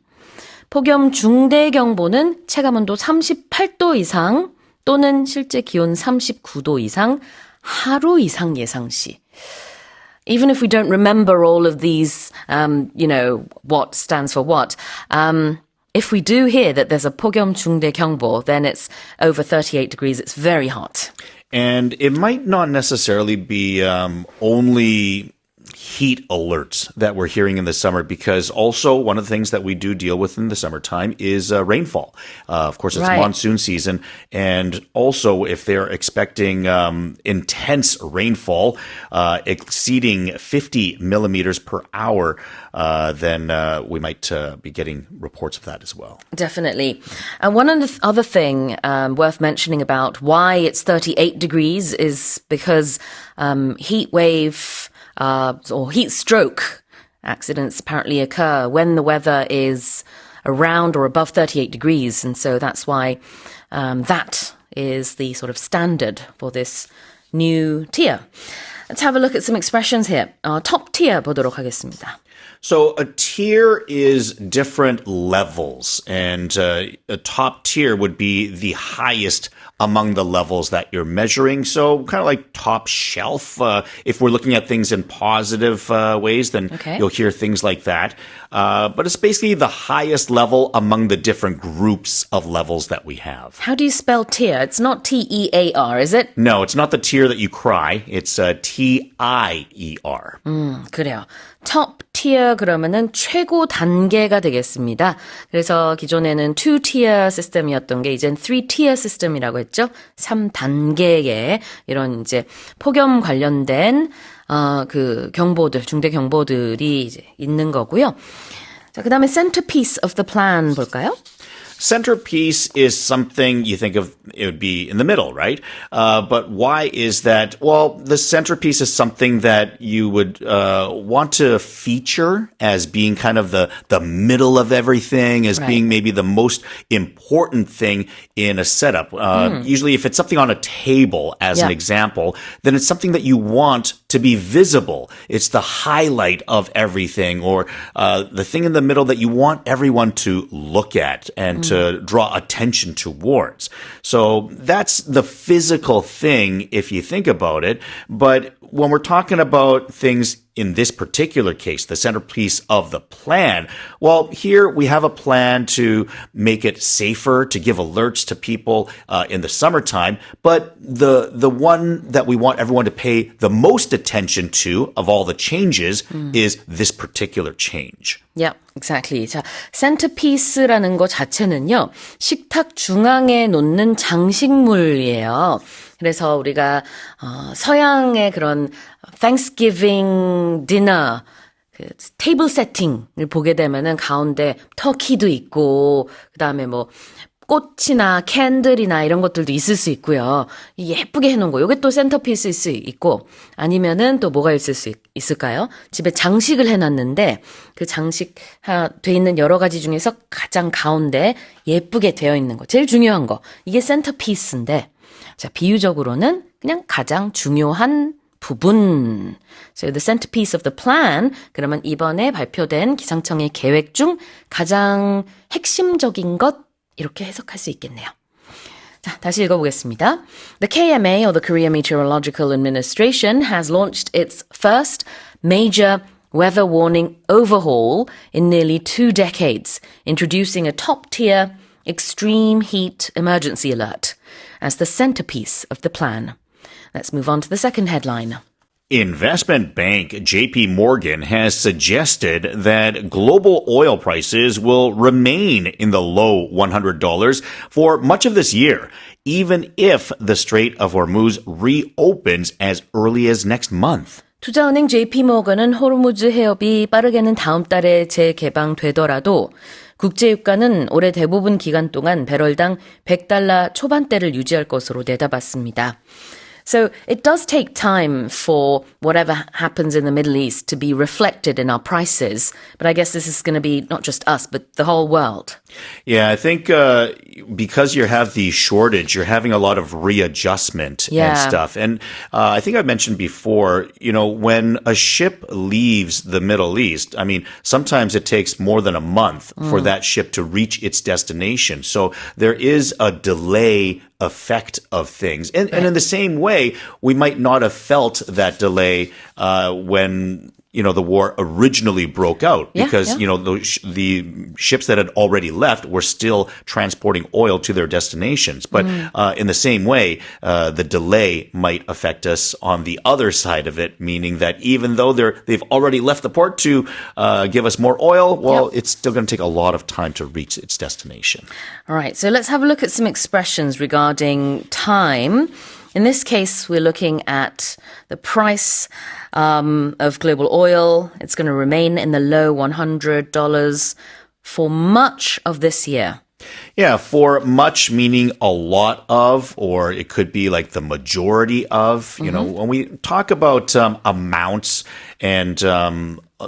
폭염중대경보는 체감온도 38도 이상 또는 실제 기온 39도 이상 하루 이상 예상 시. Even if we don't remember all of these, what stands for what, if we do hear that there's a 폭염 중대 경보, then it's over 38 degrees. It's very hot. And it might not necessarily be only heat alerts that we're hearing in the summer, because also one of the things that we do deal with in the summertime is rainfall. Of course, it's monsoon season. And also, if they're expecting intense rainfall exceeding 50 millimeters per hour, then we might be getting reports of that as well. Definitely. And one other thing worth mentioning about why it's 38 degrees is because heat wave or heat stroke accidents apparently occur when the weather is around or above 38 degrees. And so that's why that is the sort of standard for this new tier. Let's have a look at some expressions here. Top tier 보도록 하겠습니다. So a tier is different levels, and a top tier would be the highest among the levels that you're measuring. So kind of like top shelf. If we're looking at things in positive ways, then you'll hear things like that. But it's basically the highest level among the different groups of levels that we have. How do you spell tier? It's not T-E-A-R, is it? No, it's not the tier that you cry. It's T-I-E-R. 그래요. top tier 그러면은 최고 단계가 되겠습니다. 그래서 기존에는 2-tier 시스템이었던 게 이젠 3-tier 시스템이라고 했죠. 3단계의 이런 이제 폭염 관련된 그 경보들, 중대 경보들이 이제 있는 거고요. 자, 그다음에 centerpiece of the plan 볼까요? Centerpiece is something you think of, it would be in the middle, right? But why is that? Well, the centerpiece is something that you would want to feature as being kind of the middle of everything, as being maybe the most important thing in a setup. Usually if it's something on a table, as an example, then it's something that you want to be visible. It's the highlight of everything, or the thing in the middle that you want everyone to look at and to draw attention towards. So that's the physical thing if you think about it. But when we're talking about things in this particular case, the centerpiece of the plan, well, here we have a plan to make it safer, to give alerts to people in the summertime. But the one that we want everyone to pay the most attention to of all the changes is this particular change. Yeah, exactly. 자, centerpiece라는 거 자체는요, 식탁 중앙에 놓는 장식물이에요. 그래서 우리가 서양의 그런 Thanksgiving dinner 그 테이블 세팅을 보게 되면은 가운데 터키도 있고 그다음에 뭐 꽃이나 캔들이나 이런 것들도 있을 수 있고요. 예쁘게 해놓은 거. 이게 또 센터피스일 수 있고 아니면은 또 뭐가 있을 수 있을까요? 집에 장식을 해놨는데 그 장식 돼 있는 여러 가지 중에서 가장 가운데 예쁘게 되어 있는 거. 제일 중요한 거. 이게 센터피스인데 자 비유적으로는 그냥 가장 중요한 부분. So the centerpiece of the plan. 그러면 이번에 발표된 기상청의 계획 중 가장 핵심적인 것 이렇게 해석할 수 있겠네요. 자, 다시 읽어보겠습니다. The KMA, or the Korea Meteorological Administration, has launched its first major weather warning overhaul in nearly 2 decades, introducing a top-tier extreme heat emergency alert as the centerpiece of the plan. Let's move on to the second headline. Investment bank JP Morgan has suggested that global oil prices will remain in the low $100 for much of this year, even if the Strait of Hormuz reopens as early as next month. 투자은행 JP모건은 호르무즈 해협이 빠르게는 다음 달에 재개방되더라도 국제유가는 올해 대부분 기간 동안 배럴당 $100 초반대를 유지할 것으로 내다봤습니다. So it does take time for whatever happens in the Middle East to be reflected in our prices. But I guess this is going to be not just us, but the whole world. Yeah, I think because you have the shortage, you're having a lot of readjustment and stuff. And I think I mentioned before, when a ship leaves the Middle East, I mean, sometimes it takes more than a month for that ship to reach its destination. So there is a delay effect of things. And in the same way, we might not have felt that delay when the war originally broke out because, the ships that had already left were still transporting oil to their destinations. But in the same way, the delay might affect us on the other side of it, meaning that even though they've already left the port to give us more oil, it's still going to take a lot of time to reach its destination. All right, so let's have a look at some expressions regarding time. In this case, we're looking at the price of global oil. It's going to remain in the low $100 for much of this year. Yeah, for much meaning a lot of, or it could be like the majority of. When we talk about amounts and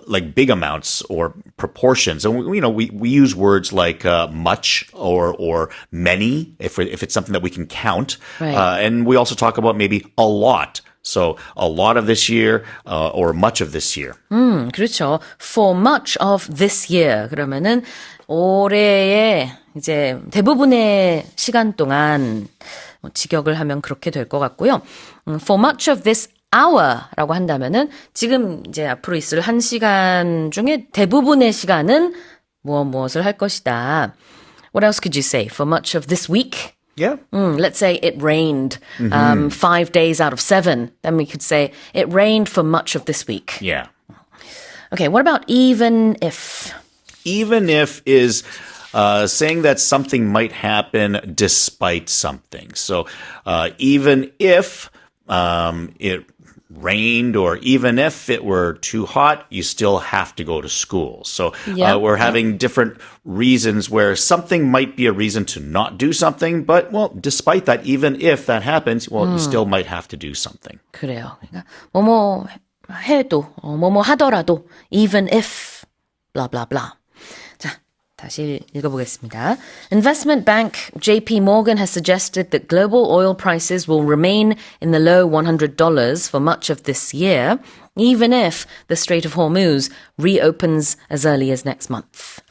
like big amounts or proportions, and we use words like much or many if it's something that we can count, right. And we also talk about maybe a lot. So a lot of this year or much of this year. 그렇죠. For much of this year. 그러면은 올해의 이제 대부분의 시간 동안 직역을 하면 그렇게 될 것 같고요. For much of this hour라고 한다면은 지금 이제 앞으로 있을 1시간 중에 대부분의 시간은 무엇을 할 것이다. What else could you say? For much of this week? Yeah. Let's say it rained 5 days out of 7. Then we could say it rained for much of this week. Yeah. Okay, what about even if? Even if is saying that something might happen despite something. So even if it rained or even if it were too hot, you still have to go to school. So we're having different reasons where something might be a reason to not do something, but despite that, even if that happens, you still might have to do something. 그래요. 그러니까 뭐뭐 해도 뭐뭐 하더라도 even if blah blah blah. 자, 다시 읽어보겠습니다. Investment bank JP Morgan has suggested that global oil prices will remain in the low $100 for much of this year, even if the Strait of Hormuz reopens as early as next month.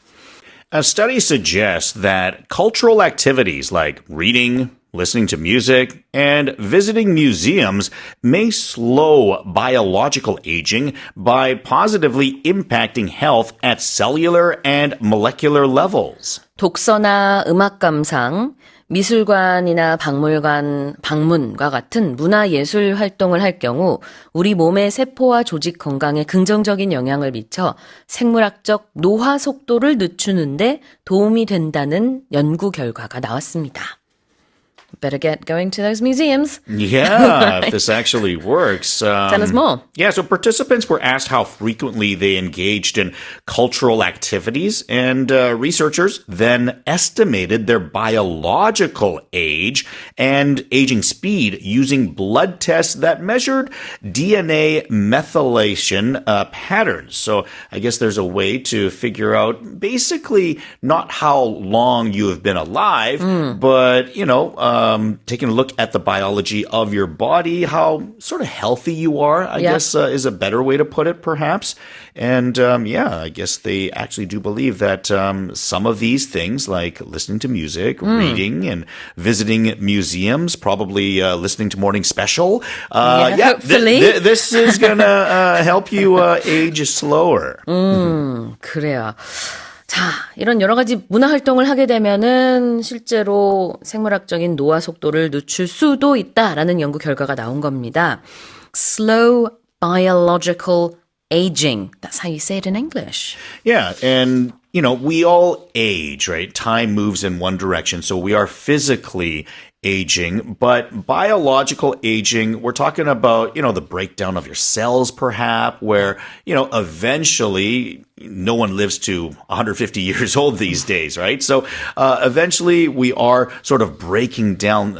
A study suggests that cultural activities like reading, listening to music, and visiting museums may slow biological aging by positively impacting health at cellular and molecular levels. 독서나 음악 감상, 미술관이나 박물관 방문과 같은 문화예술 활동을 할 경우 우리 몸의 세포와 조직 건강에 긍정적인 영향을 미쳐 생물학적 노화 속도를 늦추는데 도움이 된다는 연구 결과가 나왔습니다. Better get going to those museums. Yeah, if this actually works. Tell us more. Yeah, so participants were asked how frequently they engaged in cultural activities, and researchers then estimated their biological age and aging speed using blood tests that measured DNA methylation patterns. So I guess there's a way to figure out basically not how long you have been alive, but, taking a look at the biology of your body, how sort of healthy you are, I guess is a better way to put it, perhaps. And I guess they actually do believe that some of these things, like listening to music, reading, and visiting museums, probably listening to Morning Special, hopefully. This is going to help you age slower. 그래요. 자, 이런 여러 가지 문화 활동을 하게 되면은 실제로 생물학적인 노화 속도를 늦출 수도 있다라는 연구 결과가 나온 겁니다. Slow biological aging. That's how you say it in English. Yeah, and we all age, right? Time moves in one direction, so we are physically aging, but biological aging, we're talking about, the breakdown of your cells, perhaps, where, eventually no one lives to 150 years old these days, right? So eventually we are sort of breaking down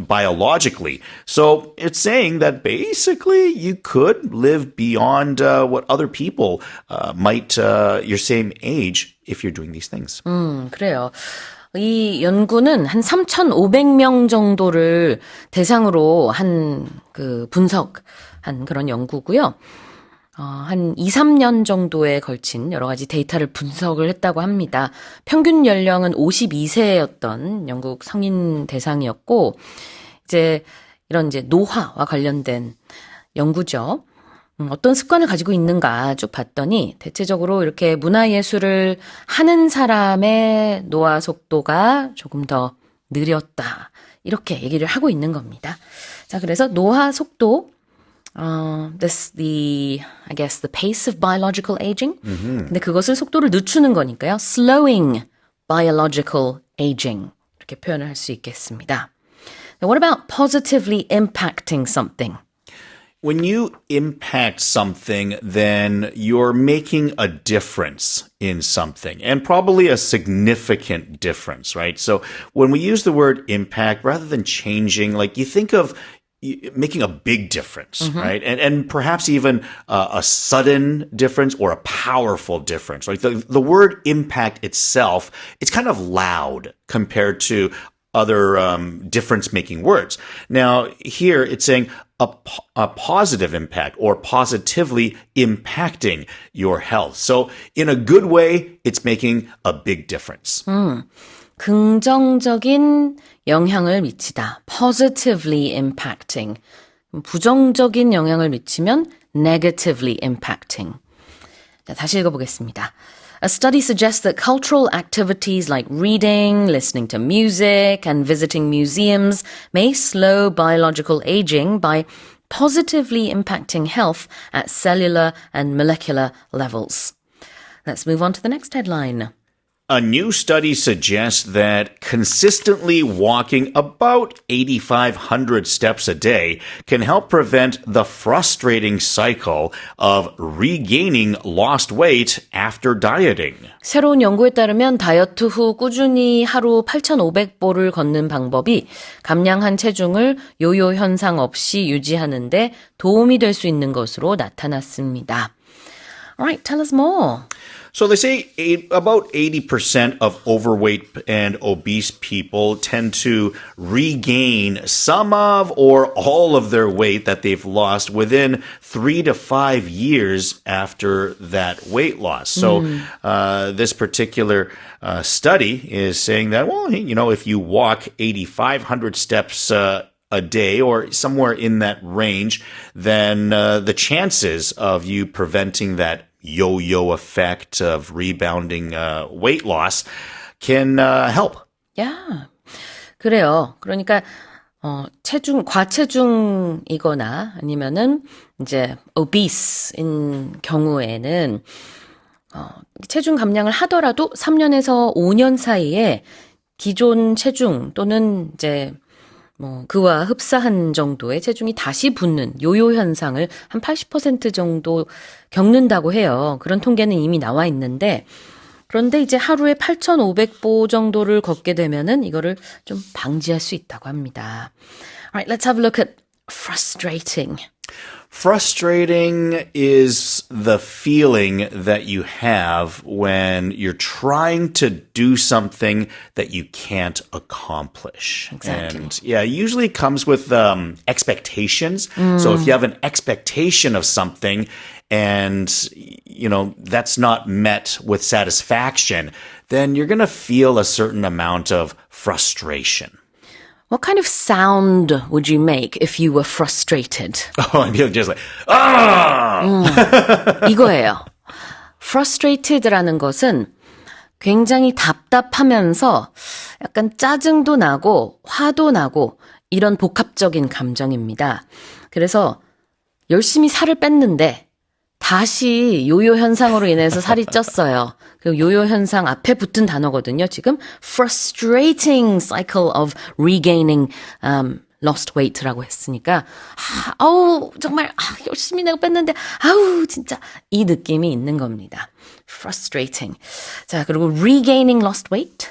biologically. So it's saying that basically you could live beyond what other people might, your same age, if you're doing these things. 그래요. 이 연구는 한 3,500명 정도를 대상으로 분석한 그런 연구고요. 한 2, 3년 정도에 걸친 여러 가지 데이터를 분석을 했다고 합니다. 평균 연령은 52세였던 영국 성인 대상이었고, 이런 노화와 관련된 연구죠. 어떤 습관을 가지고 있는가 쭉 봤더니 대체적으로 이렇게 문화예술을 하는 사람의 노화 속도가 조금 더 느렸다. 이렇게 얘기를 하고 있는 겁니다. 자, 그래서 노화 속도, the pace of biological aging. 근데 그것을 속도를 늦추는 거니까요. slowing biological aging. 이렇게 표현을 할 수 있겠습니다. Now, what about positively impacting something? When you impact something, then you're making a difference in something, and probably a significant difference, right? So when we use the word impact, rather than changing, like you think of making a big difference, right? And perhaps even a sudden difference or a powerful difference. Like the word impact itself, it's kind of loud compared to other difference-making words. Now, here it's saying a positive impact or positively impacting your health. So in a good way, it's making a big difference. 긍정적인 영향을 미치다. positively impacting. 부정적인 영향을 미치면 negatively impacting. 자, 다시 읽어보겠습니다. A study suggests that cultural activities like reading, listening to music, and visiting museums may slow biological aging by positively impacting health at cellular and molecular levels. Let's move on to the next headline. A new study suggests that consistently walking about 8,500 steps a day can help prevent the frustrating cycle of regaining lost weight after dieting. 새로운 연구에 따르면 다이어트 후 꾸준히 하루 8,500보를 걷는 방법이 감량한 체중을 요요 현상 없이 유지하는 데 도움이 될 수 있는 것으로 나타났습니다. Alright, tell us more. So they say about 80% of overweight and obese people tend to regain some of or all of their weight that they've lost within 3 to 5 years after that weight loss. So this particular study is saying that, well, if you walk 8,500 steps a day or somewhere in that range, then the chances of you preventing that yo-yo effect of rebounding weight loss can help. Yeah. 그래요. 그러니까 과체중이거나 아니면은 obese인 경우에는 체중 감량을 하더라도 3년에서 5년 사이에 기존 체중 또는 그와 흡사한 정도의 체중이 다시 붙는 요요 현상을 한 80% 정도 겪는다고 해요. 그런 통계는 이미 나와 있는데, 그런데 하루에 8,500보 정도를 걷게 되면은 이거를 좀 방지할 수 있다고 합니다. Alright, let's have a look at frustrating. Frustrating is the feeling that you have when you're trying to do something that you can't accomplish. Exactly. And yeah, it usually comes with expectations. So if you have an expectation of something and, that's not met with satisfaction, then you're going to feel a certain amount of frustration. What kind of sound would you make if you were frustrated? Oh, and you're just like, ah! 이거예요. frustrated라는 것은 굉장히 답답하면서 약간 짜증도 나고 화도 나고 이런 복합적인 감정입니다. 그래서 열심히 살을 뺐는데 다시 요요 현상으로 인해서 살이 ጭ었어요. 그 요요 현상 앞에 붙은 단어거든요. 지금 frustrating cycle of regaining lost weight라고 했으니까 정말 열심히 내가 뺐는데 진짜 이 느낌이 있는 겁니다. frustrating. 자, 그리고 regaining lost weight.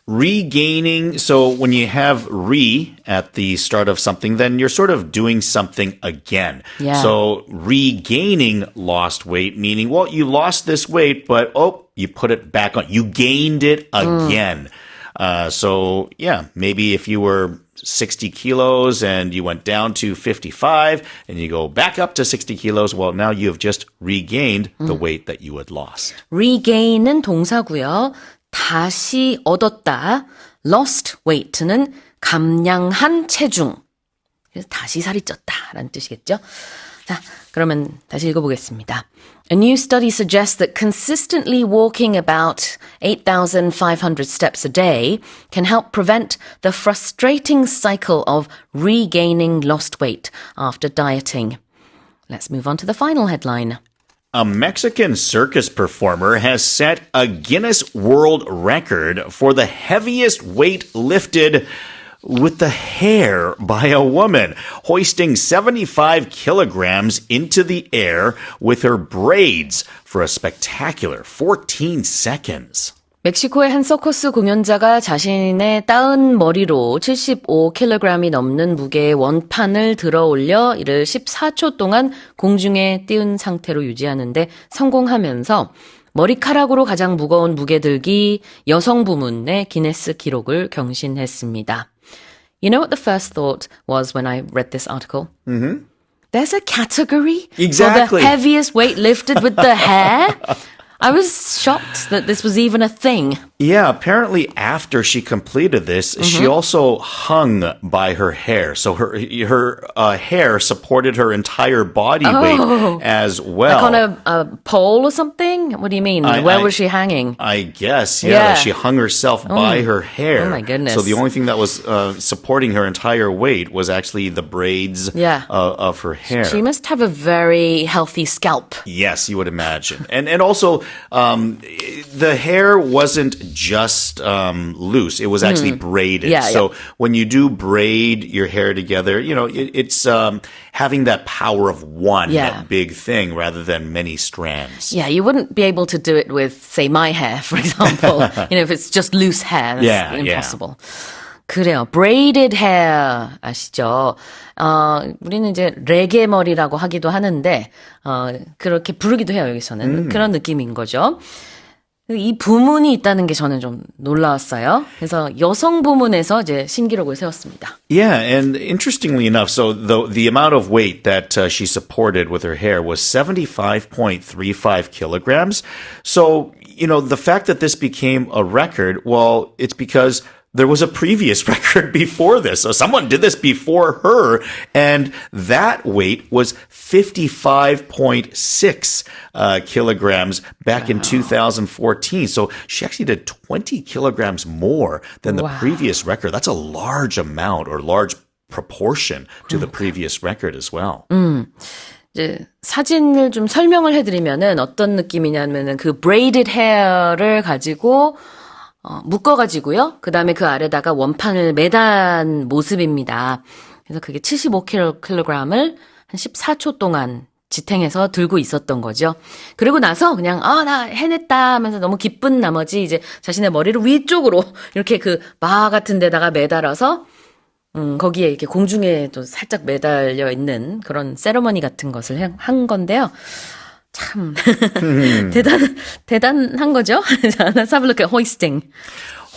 Regaining, so when you have re at the start of something, then you're sort of doing something again. Yeah. So regaining lost weight, meaning, well, you lost this weight, but you put it back on. You gained it again. So yeah, maybe if you were 60 kilos and you went down to 55 and you go back up to 60 kilos, well, now you have just regained the weight that you had lost. regain은 동사고요. 다시 얻었다. lost weight는 감량한 체중. 그래서 다시 살이 쪘다라는 뜻이겠죠. 자, 그러면 다시 읽어보겠습니다. A new study suggests that consistently walking about 8,500 steps a day can help prevent the frustrating cycle of regaining lost weight after dieting. Let's move on to the final headline. A Mexican circus performer has set a Guinness World Record for the heaviest weight lifted with the hair by a woman, hoisting 75 kilograms into the air with her braids for a spectacular 14 seconds. 멕시코의 한 서커스 공연자가 자신의 따은 머리로 75kg이 넘는 무게의 원판을 들어 올려 이를 14초 동안 공중에 띄운 상태로 유지하는데 성공하면서 머리카락으로 가장 무거운 무게들기 여성 부문의 기네스 기록을 경신했습니다. You know what the first thought was when I read this article? Mm-hmm. There's a category Exactly. for the heaviest weight lifted with the hair? I was shocked that this was even a thing. Yeah, apparently after she completed this, she also hung by her hair. So her hair supported her entire body weight as well. Like on a pole or something? What do you mean? Where was she hanging? I guess, yeah. Yeah. She hung herself by her hair. Oh my goodness. So the only thing that was supporting her entire weight was actually the braids of her hair. She must have a very healthy scalp. Yes, you would imagine. And also, the hair wasn't just loose. It was actually braided. Yeah, so when you do braid your hair together, it's having that power of one big thing rather than many strands. Yeah, you wouldn't be able to do it with, say, my hair, for example. If it's just loose hair, that's impossible. 그래요. braided hair 아시죠? 우리는 이제 레게 머리라고 하기도 하는데 그렇게 부르기도 해요, 여기서는. 그런 느낌인 거죠. 이 부문이 있다는 게 저는 좀 놀라웠어요. 그래서 여성 부문에서 이제 신기록을 세웠습니다. Yeah, and interestingly enough, so the amount of weight that she supported with her hair was 75.35 kilograms. So, the fact that this became a record, well, it's because there was a previous record before this. So someone did this before her, and that weight was 55.6 kilograms back in 2014. So she actually did 20 kilograms more than the previous record. That's a large amount or large proportion to the previous record as well. 이제 사진을 좀 설명을 해드리면은 어떤 느낌이냐면은 그 braided hair를 가지고 묶어가지고요. 그 다음에 그 아래다가 원판을 매단 모습입니다. 그래서 그게 75kg을 한 14초 동안 지탱해서 들고 있었던 거죠. 그리고 나서 그냥 나 해냈다 하면서 너무 기쁜 나머지 이제 자신의 머리를 위쪽으로 이렇게 그 바 같은 데다가 매달아서 거기에 이렇게 공중에 또 살짝 매달려 있는 그런 세러머니 같은 것을 한 건데요. 참 대단한 거죠. 자, let's have a look at hoisting.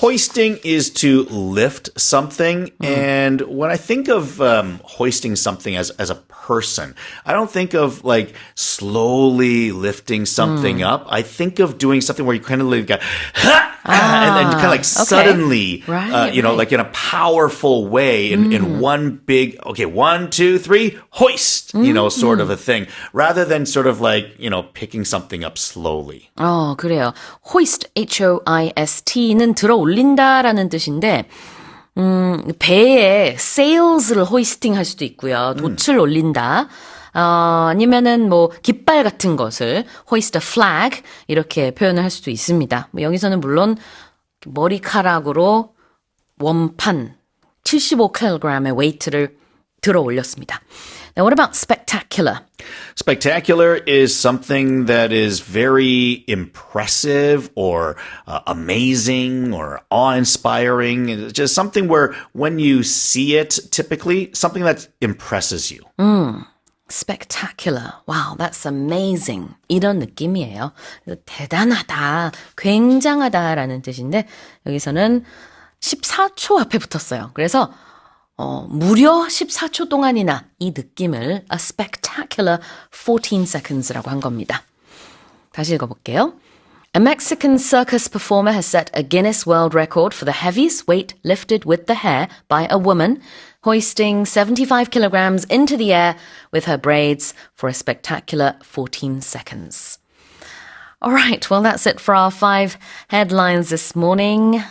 Hoisting is to lift something. And when I think of hoisting something as a person, I don't think of like slowly lifting something up. I think of doing something where you kind of like, and then kind of like suddenly, like in a powerful way in one big, okay, 1, 2, 3, hoist, sort of a thing, rather than sort of like, picking something up slowly. 그래요. hoist, H-O-I-S-T는 들어 올린다라는 뜻인데, 배에 sails를 hoisting 할 수도 있고요. 돛을 올린다. 아니면은 뭐 깃발 같은 것을 hoist a flag 이렇게 표현을 할 수도 있습니다. 뭐 여기서는 물론 머리카락으로 원판 75kg의 웨이트를 들어 올렸습니다. Now what about spectacular? Spectacular is something that is very impressive or amazing or awe-inspiring. It's just something where when you see it, typically, something that impresses you. Spectacular. Wow, that's amazing. 이런 느낌이에요. 대단하다, 굉장하다라는 뜻인데 여기서는 14초 앞에 붙었어요. 그래서 무려 14초 동안이나 이 느낌을 a spectacular 14 seconds라고 한 겁니다. 다시 읽어볼게요. A Mexican circus performer has set a Guinness World Record for the heaviest weight lifted with the hair by a woman, hoisting 75 kilograms into the air with her braids for a spectacular 14 seconds. All right, well, that's it for our 5 headlines this morning.